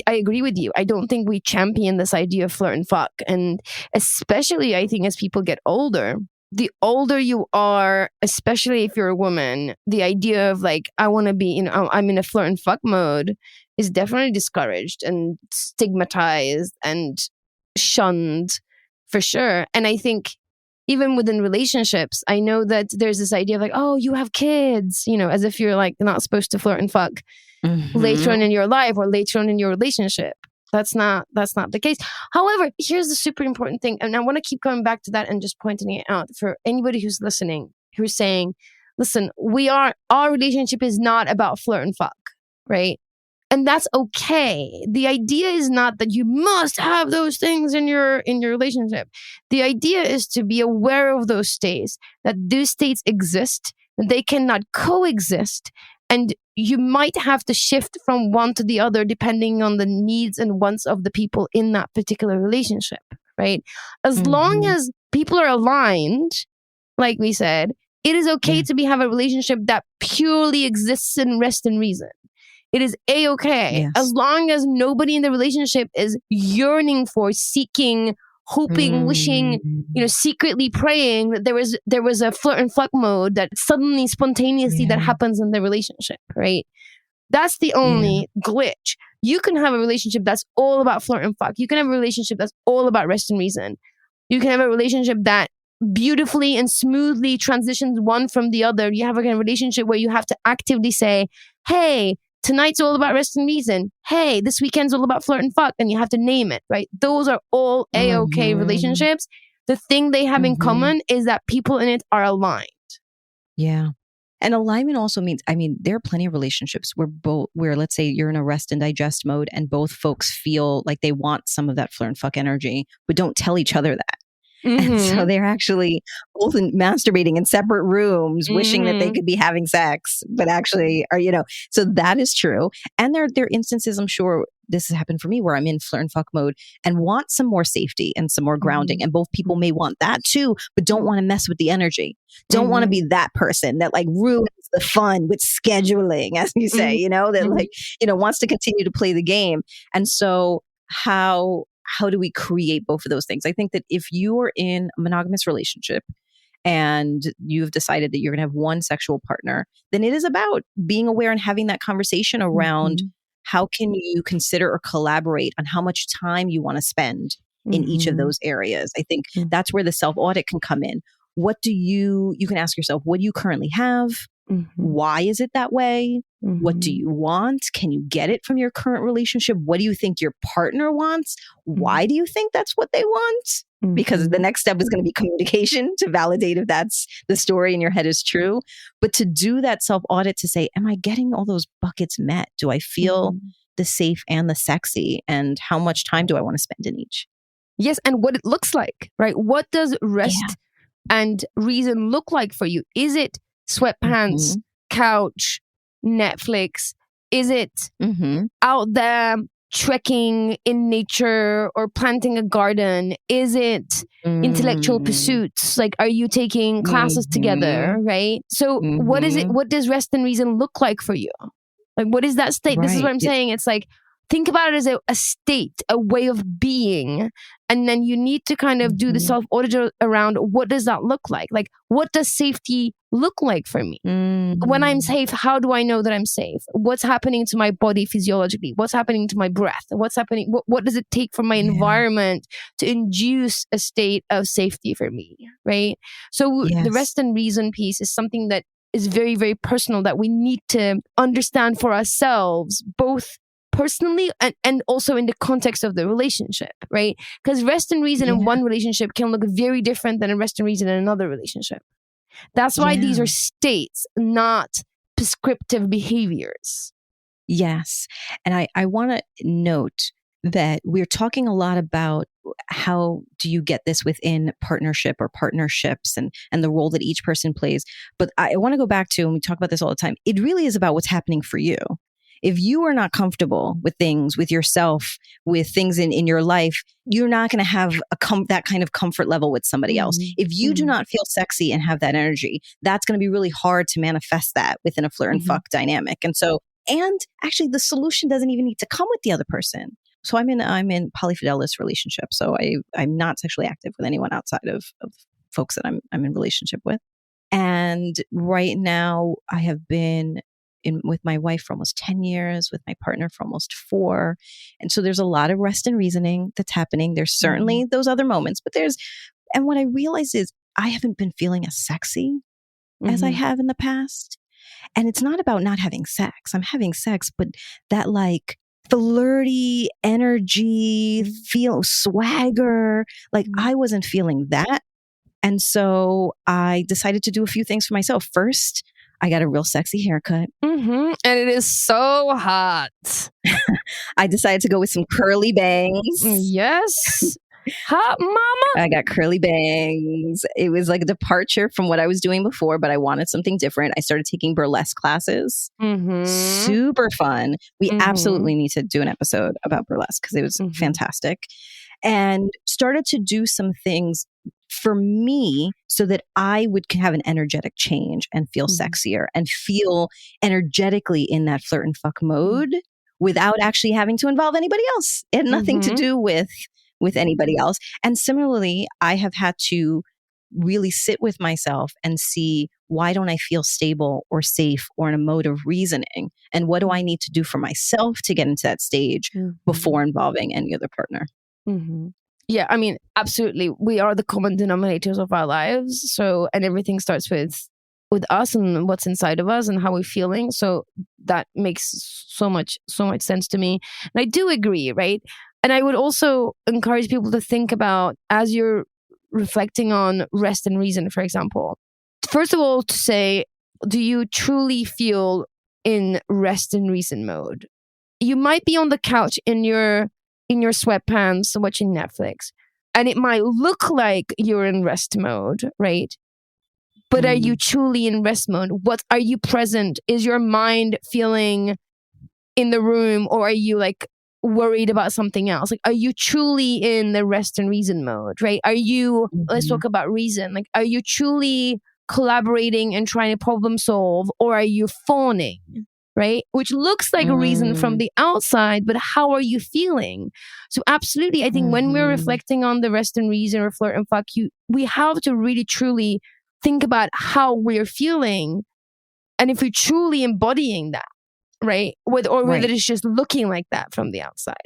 agree with you. I don't think we champion this idea of flirt and fuck. And especially I think as people get older, the older you are, especially if you're a woman, the idea of like, I want to be, you know, I'm in a flirt and fuck mode is definitely discouraged and stigmatized and shunned for sure. And I think even within relationships, I know that there's this idea of like, oh, you have kids, you know, as if you're like not supposed to flirt and fuck later on in your life or later on in your relationship. That's not the case. However, here's the super important thing. And I want to keep coming back to that and just pointing it out for anybody who's listening, who's saying, listen, our relationship is not about flirt and fuck, right? And that's okay. The idea is not that you must have those things in your relationship. The idea is to be aware of those states, that those states exist, and they cannot coexist. And you might have to shift from one to the other depending on the needs and wants of the people in that particular relationship, right? As long as people are aligned, like we said, it is okay to have a relationship that purely exists in rest and reason. It is a-okay. As long as nobody in the relationship is yearning for, seeking, hoping, wishing, you know, secretly praying that there was a flirt and fuck mode that suddenly spontaneously that happens in the relationship, right? That's the only glitch. You can have a relationship that's all about flirt and fuck. You can have a relationship that's all about rest and reason. You can have a relationship that beautifully and smoothly transitions one from the other. You have a relationship where you have to actively say, hey, tonight's all about rest and reason. Hey, this weekend's all about flirt and fuck, and you have to name it, right? Those are all A-okay relationships. The thing they have in common is that people in it are aligned. Yeah. And alignment also means, I mean, there are plenty of relationships where let's say you're in a rest and digest mode and both folks feel like they want some of that flirt and fuck energy, but don't tell each other that. And so they're actually both masturbating in separate rooms, wishing that they could be having sex, but actually are, so that is true. And there are instances, I'm sure this has happened for me, where I'm in flirt and fuck mode and want some more safety and some more grounding. And both people may want that too, but don't want to mess with the energy. Don't want to be that person that like ruins the fun with scheduling, as you say, that wants to continue to play the game. And so how do we create both of those things? I think that if you are in a monogamous relationship and you've decided that you're going to have one sexual partner, then it is about being aware and having that conversation around how can you consider or collaborate on how much time you want to spend in each of those areas. I think that's where the self-audit can come in. What do you can ask yourself, what do you currently have? Why is it that way? What do you want? Can you get it from your current relationship? What do you think your partner wants? Why do you think that's what they want? Because the next step is going to be communication to validate if that's the story in your head is true. But to do that self-audit to say, am I getting all those buckets met? Do I feel the safe and the sexy? And how much time do I want to spend in each? Yes, and what it looks like, right? What does rest and reason look like for you? Is it sweatpants, couch, Netflix? Is it out there trekking in nature or planting a garden? Is it intellectual pursuits? Like, are you taking classes together, right? So what is it? What does rest and reason look like for you? Like, what is that state? This is what I'm saying. It's like, think about it as a state, a way of being. And then you need to kind of do the self-audit around what does that look like? Like, what does safety look like for me? When I'm safe, how do I know that I'm safe? What's happening to my body physiologically? What's happening to my breath? What's happening? What does it take for my environment to induce a state of safety for me, right? So the rest and reason piece is something that is very, very personal that we need to understand for ourselves, both personally and also in the context of the relationship, right? Because rest and reason in one relationship can look very different than a rest and reason in another relationship. That's why these are states, not prescriptive behaviors. Yes. And I want to note that we're talking a lot about how do you get this within partnership or partnerships and the role that each person plays. But I want to go back to, and we talk about this all the time, it really is about what's happening for you. If you are not comfortable with things, with yourself, with things in your life, you're not going to have that kind of comfort level with somebody else. If you do not feel sexy and have that energy, that's going to be really hard to manifest that within a flirt and fuck dynamic. And actually the solution doesn't even need to come with the other person. So I'm in polyfidelist relationship. So I'm not sexually active with anyone outside of folks that I'm in relationship with. And right now I have been with my wife for almost 10 years, with my partner for almost 4. And so there's a lot of rest and reasoning that's happening. There's certainly those other moments, and what I realized is I haven't been feeling as sexy as I have in the past. And it's not about not having sex. I'm having sex, but that like flirty energy, feel swagger, like I wasn't feeling that. And so I decided to do a few things for myself. First, I got a real sexy haircut. And it is so hot. I decided to go with some curly bangs. Yes. Hot mama. I got curly bangs. It was like a departure from what I was doing before, but I wanted something different. I started taking burlesque classes. Super fun. We absolutely need to do an episode about burlesque because it was fantastic. And started to do some things for me so that I can have an energetic change and feel sexier and feel energetically in that flirt and fuck mode without actually having to involve anybody else. It had nothing to do with anybody else. And similarly, I have had to really sit with myself and see, why don't I feel stable or safe or in a mode of reasoning? And what do I need to do for myself to get into that stage before involving any other partner? Yeah, I mean, absolutely. We are the common denominators of our lives. So, and everything starts with with us and what's inside of us and how we're feeling. So that makes so much sense to me. And I do agree, right? And I would also encourage people to think about, as you're reflecting on rest and reason, for example, first of all, to say, do you truly feel in rest and reason mode? You might be on the couch in your sweatpants watching Netflix, and it might look like you're in rest mode, right? But are you truly in rest mode? What are you present? Is your mind feeling in the room, or are you like worried about something else? Like, are you truly in the rest and reason mode, right? Are you, let's talk about reason. Like, are you truly collaborating and trying to problem solve, or are you fawning, right? Which looks like a reason from the outside, but how are you feeling? So absolutely, I think when we're reflecting on the rest and reason or flirt and fuck, we have to really truly think about how we're feeling, and if we're truly embodying that, right? Whether it's just looking like that from the outside.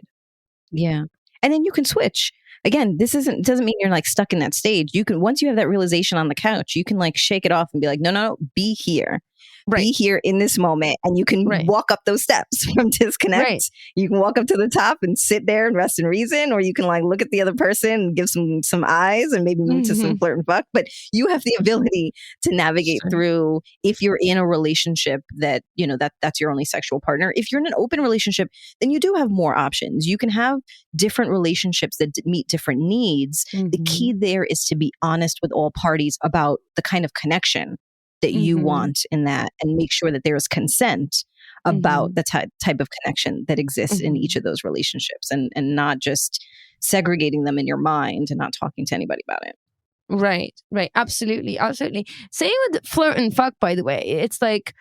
Yeah. And then you can switch. Again, doesn't mean you're like stuck in that stage. You can, once you have that realization on the couch, you can like shake it off and be like, no, be here. Right. Be here in this moment. And you can walk up those steps from disconnect. Right. You can walk up to the top and sit there and rest and reason, or you can like look at the other person and give some eyes and maybe move to some flirt and fuck. But you have the ability to navigate through, if you're in a relationship that, you know, that's your only sexual partner. If you're in an open relationship, then you do have more options. You can have different relationships that meet different needs. The key there is to be honest with all parties about the kind of connection that you want in that, and make sure that there is consent about the type of connection that exists in each of those relationships, and not just segregating them in your mind and not talking to anybody about it. Right. Absolutely. Same with flirt and fuck, by the way. It's like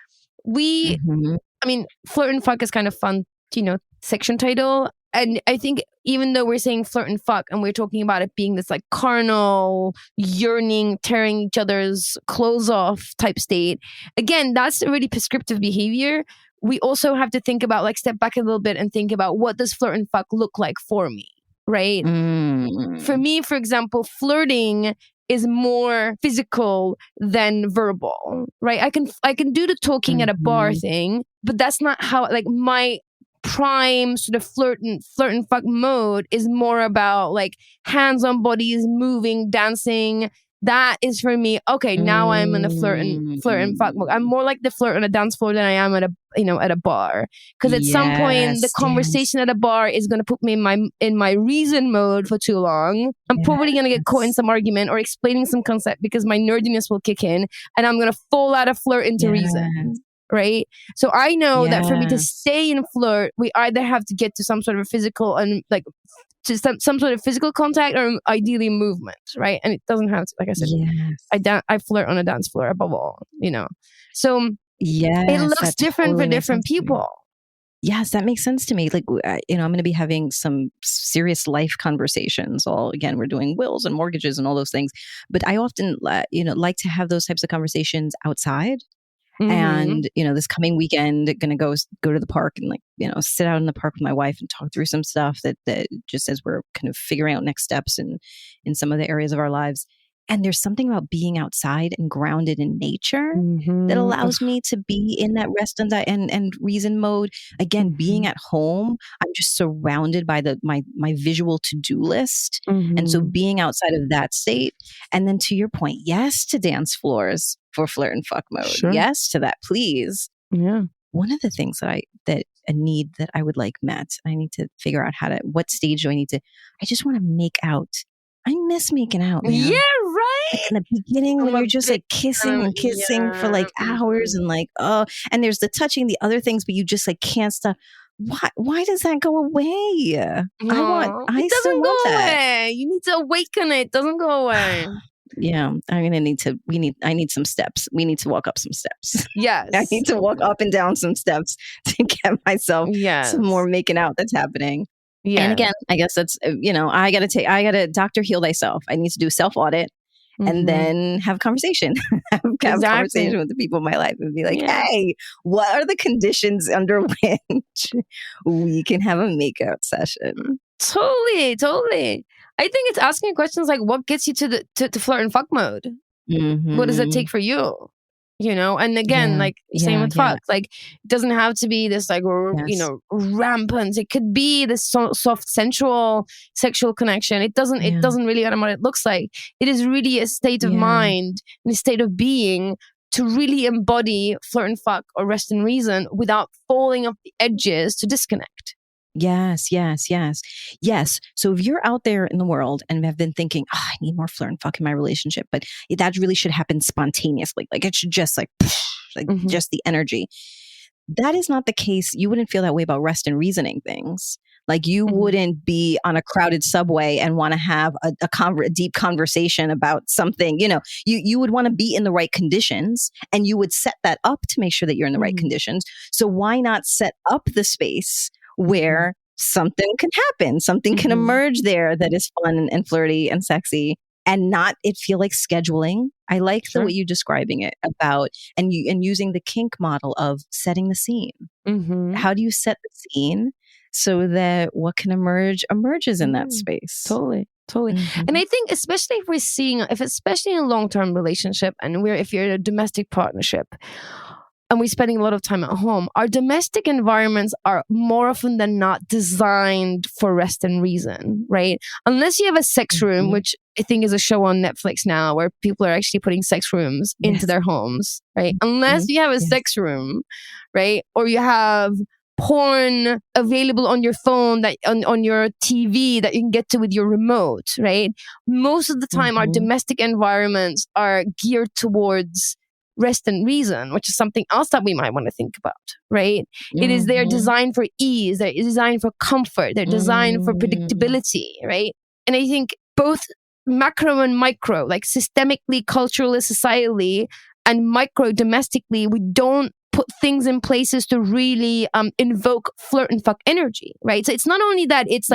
I mean, flirt and fuck is kind of fun, you know, section title. And I think even though we're saying flirt and fuck, and we're talking about it being this like carnal, yearning, tearing each other's clothes off type state, again, that's a really prescriptive behavior. We also have to think about, like, step back a little bit and think about, what does flirt and fuck look like for me, right? For me, for example, flirting is more physical than verbal, right? I can do the talking at a bar thing, but that's not how, like, my prime sort of flirt and fuck mode is more about like hands on bodies, moving, dancing. That is for me. Okay, now I'm in a flirt and fuck mode. I'm more like the flirt on a dance floor than I am at a bar. Because at some point, the conversation at a bar is going to put me in my reason mode for too long. I'm probably going to get caught in some argument or explaining some concept because my nerdiness will kick in, and I'm going to fall out of flirt into reason. Right. So I know that for me to stay in flirt, we either have to get to some sort of physical and like to some sort of physical contact, or ideally movement. Right. And it doesn't have to, like I said, I flirt on a dance floor above all, you know. So it looks different for different people. Yes, that makes sense to me. Like, you know, I'm going to be having some serious life conversations. Again, we're doing wills and mortgages and all those things. But I often, like to have those types of conversations outside. And, you know, this coming weekend, going to go to the park and, like, you know, sit out in the park with my wife and talk through some stuff that just as we're kind of figuring out next steps in some of the areas of our lives. And there's something about being outside and grounded in nature that allows me to be in that rest and reason mode. Again, being at home, I'm just surrounded by my visual to-do list. And so being outside of that state. And then to your point, yes to dance floors for flirt and fuck mode. Sure. Yes to that, please. Yeah. One of the things that a need that I would like met, I need to figure out what stage do I need to, I just want to make out. I miss making out, man. Yeah, right. Like in the beginning, when you're just like kissing and kissing for like hours, and like, and there's the touching, the other things, but you just like can't stop. Why does that go away? It doesn't go away. You need to awaken it. It doesn't go away. Yeah, I need some steps. We need to walk up some steps. Yes. I need to walk up and down some steps to get myself some more making out that's happening. Yeah. And again, I guess that's, you know, I got to doctor heal thyself. I need to do self-audit and then have conversation. have conversation with the people in my life and be like, hey, what are the conditions under which we can have a makeout session? Totally. I think it's asking questions like, what gets you to flirt and fuck mode? What does it take for you? And again, same with fuck, it doesn't have to be this rampant. It could be this soft, sensual, sexual connection. It doesn't really matter what it looks like. It is really a state of mind and a state of being to really embody flirt and fuck or rest and reason without falling off the edges to disconnect. Yes. So if you're out there in the world and have been thinking, I need more flirt and fuck in my relationship, but that really should happen spontaneously. It should just just the energy. That is not the case. You wouldn't feel that way about rest and reasoning things. You wouldn't be on a crowded subway and want to have a deep conversation about something. You would want to be in the right conditions, and you would set that up to make sure that you're in the right conditions. So why not set up the space where something can happen, something can emerge there that is fun and flirty and sexy, and not it feel like scheduling. I like the way you're describing it about and using the kink model of setting the scene. How do you set the scene so that what can emerges in that space? Totally. And I think especially especially in a long-term relationship, and if you're in a domestic partnership, and we're spending a lot of time at home, our domestic environments are more often than not designed for rest and reason, right? Unless you have a sex room, which I think is a show on Netflix now where people are actually putting sex rooms into their homes, right? Unless you have a sex room, right? Or you have porn available on your phone, that on your TV that you can get to with your remote, right? Most of the time, our domestic environments are geared towards rest and reason, which is something else that we might want to think about, right? They're designed for ease, they're designed for comfort, they're designed for predictability, right? And I think both macro and micro, systemically, culturally, societally, and micro domestically, we don't put things in places to really invoke flirt and fuck energy, right? So it's not only that it's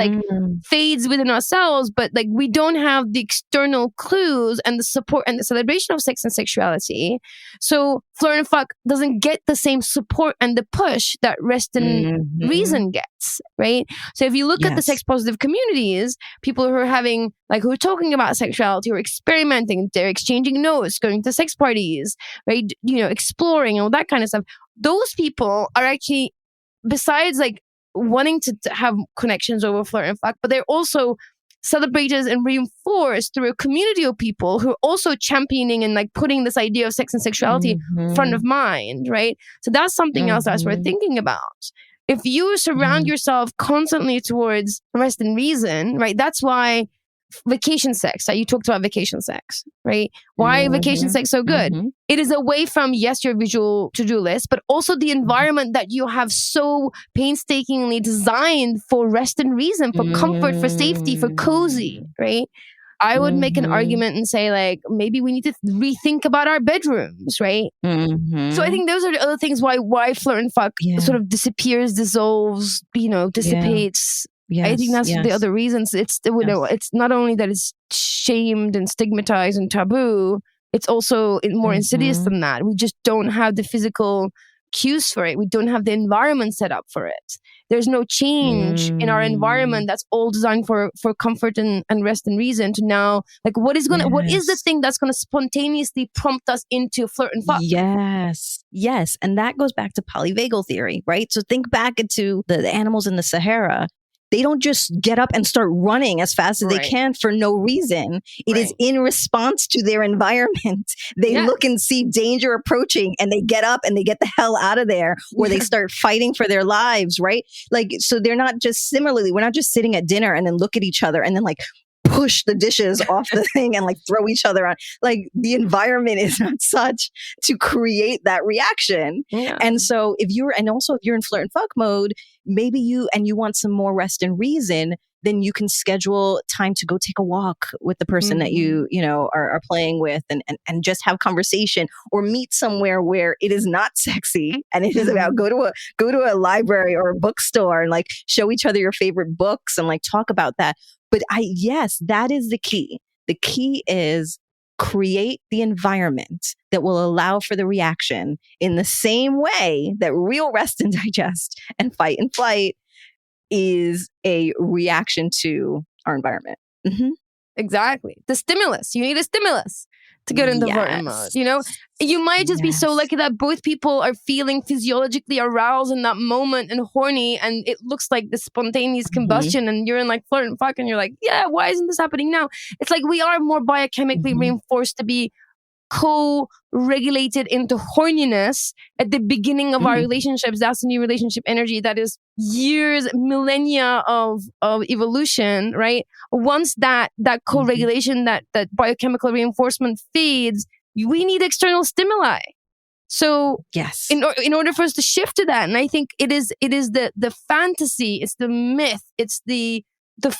fades within ourselves, but we don't have the external clues and the support and the celebration of sex and sexuality. So flirt and fuck doesn't get the same support and the push that rest and reason gets, right? So if you look at the sex positive communities, people who are having who are talking about sexuality or experimenting, they're exchanging notes, going to sex parties, right? Exploring, all that kind of stuff. Those people are actually, besides wanting to have connections over flirt and fuck, but they're also celebrated and reinforced through a community of people who are also championing and putting this idea of sex and sexuality front of mind, right? So that's something else that's worth thinking about. If you surround yourself constantly towards rest and reason, right? That's why vacation sex, that you talked about vacation sex, right? Why vacation sex so good? It is away from, yes, your visual to-do list, but also the environment that you have so painstakingly designed for rest and reason, for comfort, for safety, for cozy, right? I would make an argument and say maybe we need to rethink about our bedrooms, right? So I think those are the other things why flirt and fuck sort of disappears, dissolves, dissipates. I think that's the other reasons. It's it's not only that it's shamed and stigmatized and taboo, it's also more insidious than that. We just don't have the physical cues for it. We don't have the environment set up for it. There's no change in our environment that's all designed for comfort and rest and reason to now what is the thing that's gonna spontaneously prompt us into flirt and fuck? Yes. And that goes back to polyvagal theory, right? So think back into the animals in the Sahara. They don't just get up and start running as fast as they can for no reason. It is in response to their environment. They look and see danger approaching and they get up and they get the hell out of there, or they start fighting for their lives, right? So they're not just we're not just sitting at dinner and then look at each other and then push the dishes off the thing and throw each other on. The environment is not such to create that reaction. And so if you're in flirt and fuck mode, maybe you want some more rest and reason, then you can schedule time to go take a walk with the person that you are playing with and just have conversation, or meet somewhere where it is not sexy and it is about go to a library or a bookstore and show each other your favorite books and talk about that. But that is the key. The key is create the environment that will allow for the reaction in the same way that real rest and digest and fight and flight is a reaction to our environment. Exactly. The stimulus. You need a stimulus. to get into flirting mode. You know, you might just be so lucky that both people are feeling physiologically aroused in that moment and horny, and it looks like the spontaneous combustion, and you're in like flirt and fuck, and you're like, yeah, why isn't this happening now? It's like we are more biochemically reinforced to be co-regulated into horniness at the beginning of our relationships. That's the new relationship energy. That is years, millennia of evolution, right? Once that co-regulation, that biochemical reinforcement fades, we need external stimuli. So in order for us to shift to that, and I think it is the fantasy, it's the myth, it's the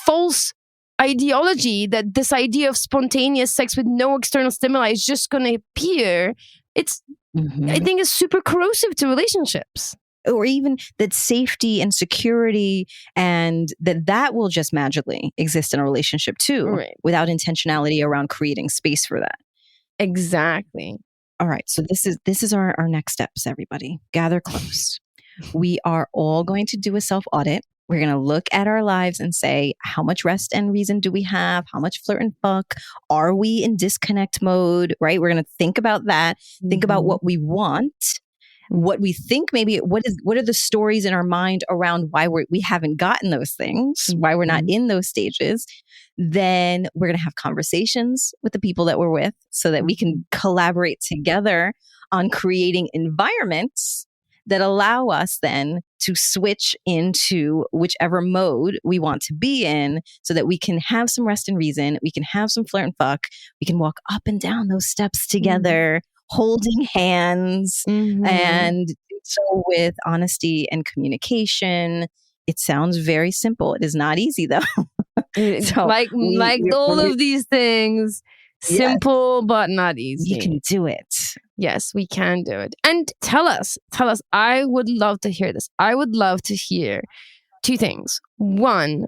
false ideology that this idea of spontaneous sex with no external stimuli is just going to appear. It's I think it's super corrosive to relationships. Or even that safety and security, and that will just magically exist in a relationship too, without intentionality around creating space for that. Exactly. All right. So this is our next steps, everybody. Gather close. We are all going to do a self-audit. We're going to look at our lives and say, how much rest and reason do we have? How much flirt and fuck? Are we in disconnect mode, right? We're going to think about that. Think about what we want, what we think maybe, what are the stories in our mind around why we haven't gotten those things, why we're not in those stages. Then we're going to have conversations with the people that we're with so that we can collaborate together on creating environments that allow us then to switch into whichever mode we want to be in so that we can have some rest and reason. We can have some flirt and fuck. We can walk up and down those steps together, holding hands, and do so with honesty and communication. It sounds very simple. It is not easy though. So like all of these things, simple but not easy. You can do it. Yes, we can do it. And tell us. I would love to hear this. I would love to hear two things. One,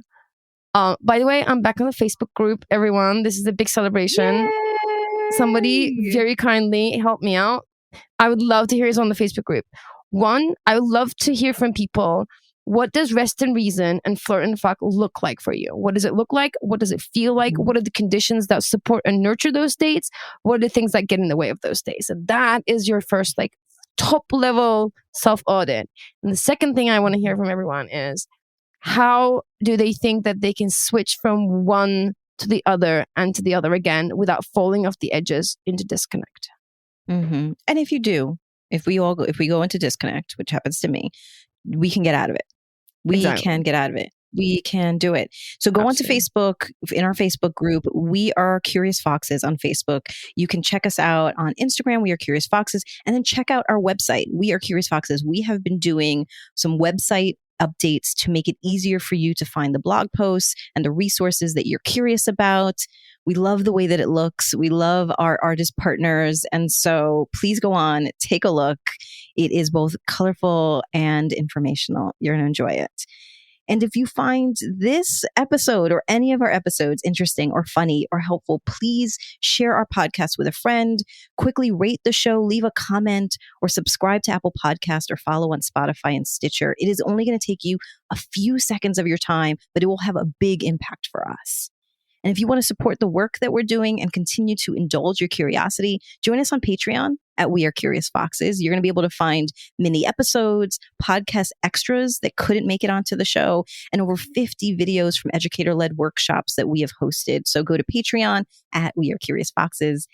by the way, I'm back on the Facebook group, everyone. This is a big celebration. Yay! Somebody very kindly help me out. I would love to hear this on the Facebook group. One, I would love to hear from people. What does rest and reason and flirt and fuck look like for you? What does it look like? What does it feel like? What are the conditions that support and nurture those states? What are the things that get in the way of those states? And that is your first top level self-audit. And the second thing I want to hear from everyone is, how do they think that they can switch from one to the other and to the other again without falling off the edges into disconnect? And if you do, if we go into disconnect, which happens to me, we can get out of it. We can get out of it. We can do it. So go onto Facebook, in our Facebook group. We are Curious Foxes on Facebook. You can check us out on Instagram. We are Curious Foxes. And then check out our website. We are Curious Foxes. We have been doing some website updates to make it easier for you to find the blog posts and the resources that you're curious about. We love the way that it looks. We love our artist partners. And so please go on, take a look. It is both colorful and informational. You're going to enjoy it. And if you find this episode or any of our episodes interesting or funny or helpful, please share our podcast with a friend. Quickly rate the show, leave a comment, or subscribe to Apple Podcast or follow on Spotify and Stitcher. It is only going to take you a few seconds of your time, but it will have a big impact for us. And if you want to support the work that we're doing and continue to indulge your curiosity, join us on Patreon at We Are Curious Foxes. You're going to be able to find mini episodes, podcast extras that couldn't make it onto the show, and over 50 videos from educator-led workshops that we have hosted. So go to Patreon at We Are Curious Foxes,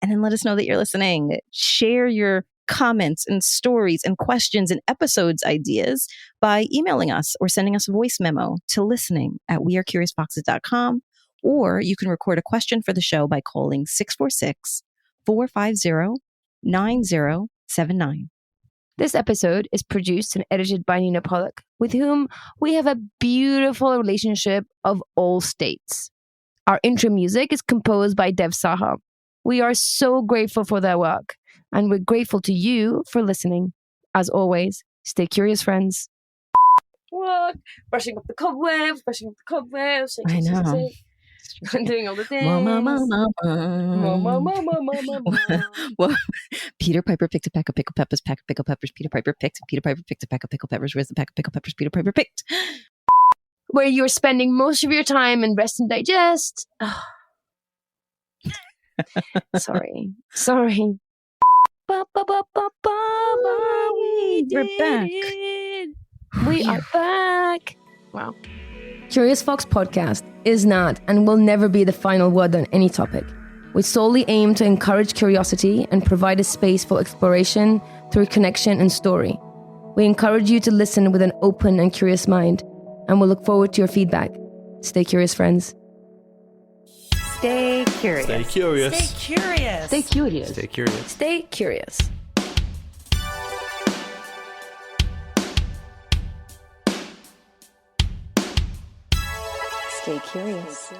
and then let us know that you're listening. Share your comments and stories and questions and episodes ideas by emailing us or sending us a voice memo to listening@wearecuriousfoxes.com. Or you can record a question for the show by calling 646-450-9079. This episode is produced and edited by Nina Pollock, with whom we have a beautiful relationship of all states. Our intro music is composed by Dev Saha. We are so grateful for their work, and we're grateful to you for listening. As always, stay curious, friends. What? Brushing up the cobwebs. I know. I'm doing all the things. Well, Peter Piper picked a pack of pickled peppers, Peter Piper picked a pack of pickled peppers. Where's the pack of pickled peppers Peter Piper picked? Where you're spending most of your time in rest and digest. Sorry. We're back. We are back. Wow. Curious Fox podcast is not and will never be the final word on any topic. We solely aim to encourage curiosity and provide a space for exploration through connection and story. We encourage you to listen with an open and curious mind, and we'll look forward to your feedback. Stay curious, friends. Stay curious. Stay curious. Stay curious. Stay curious. Stay curious. Stay curious. Stay curious.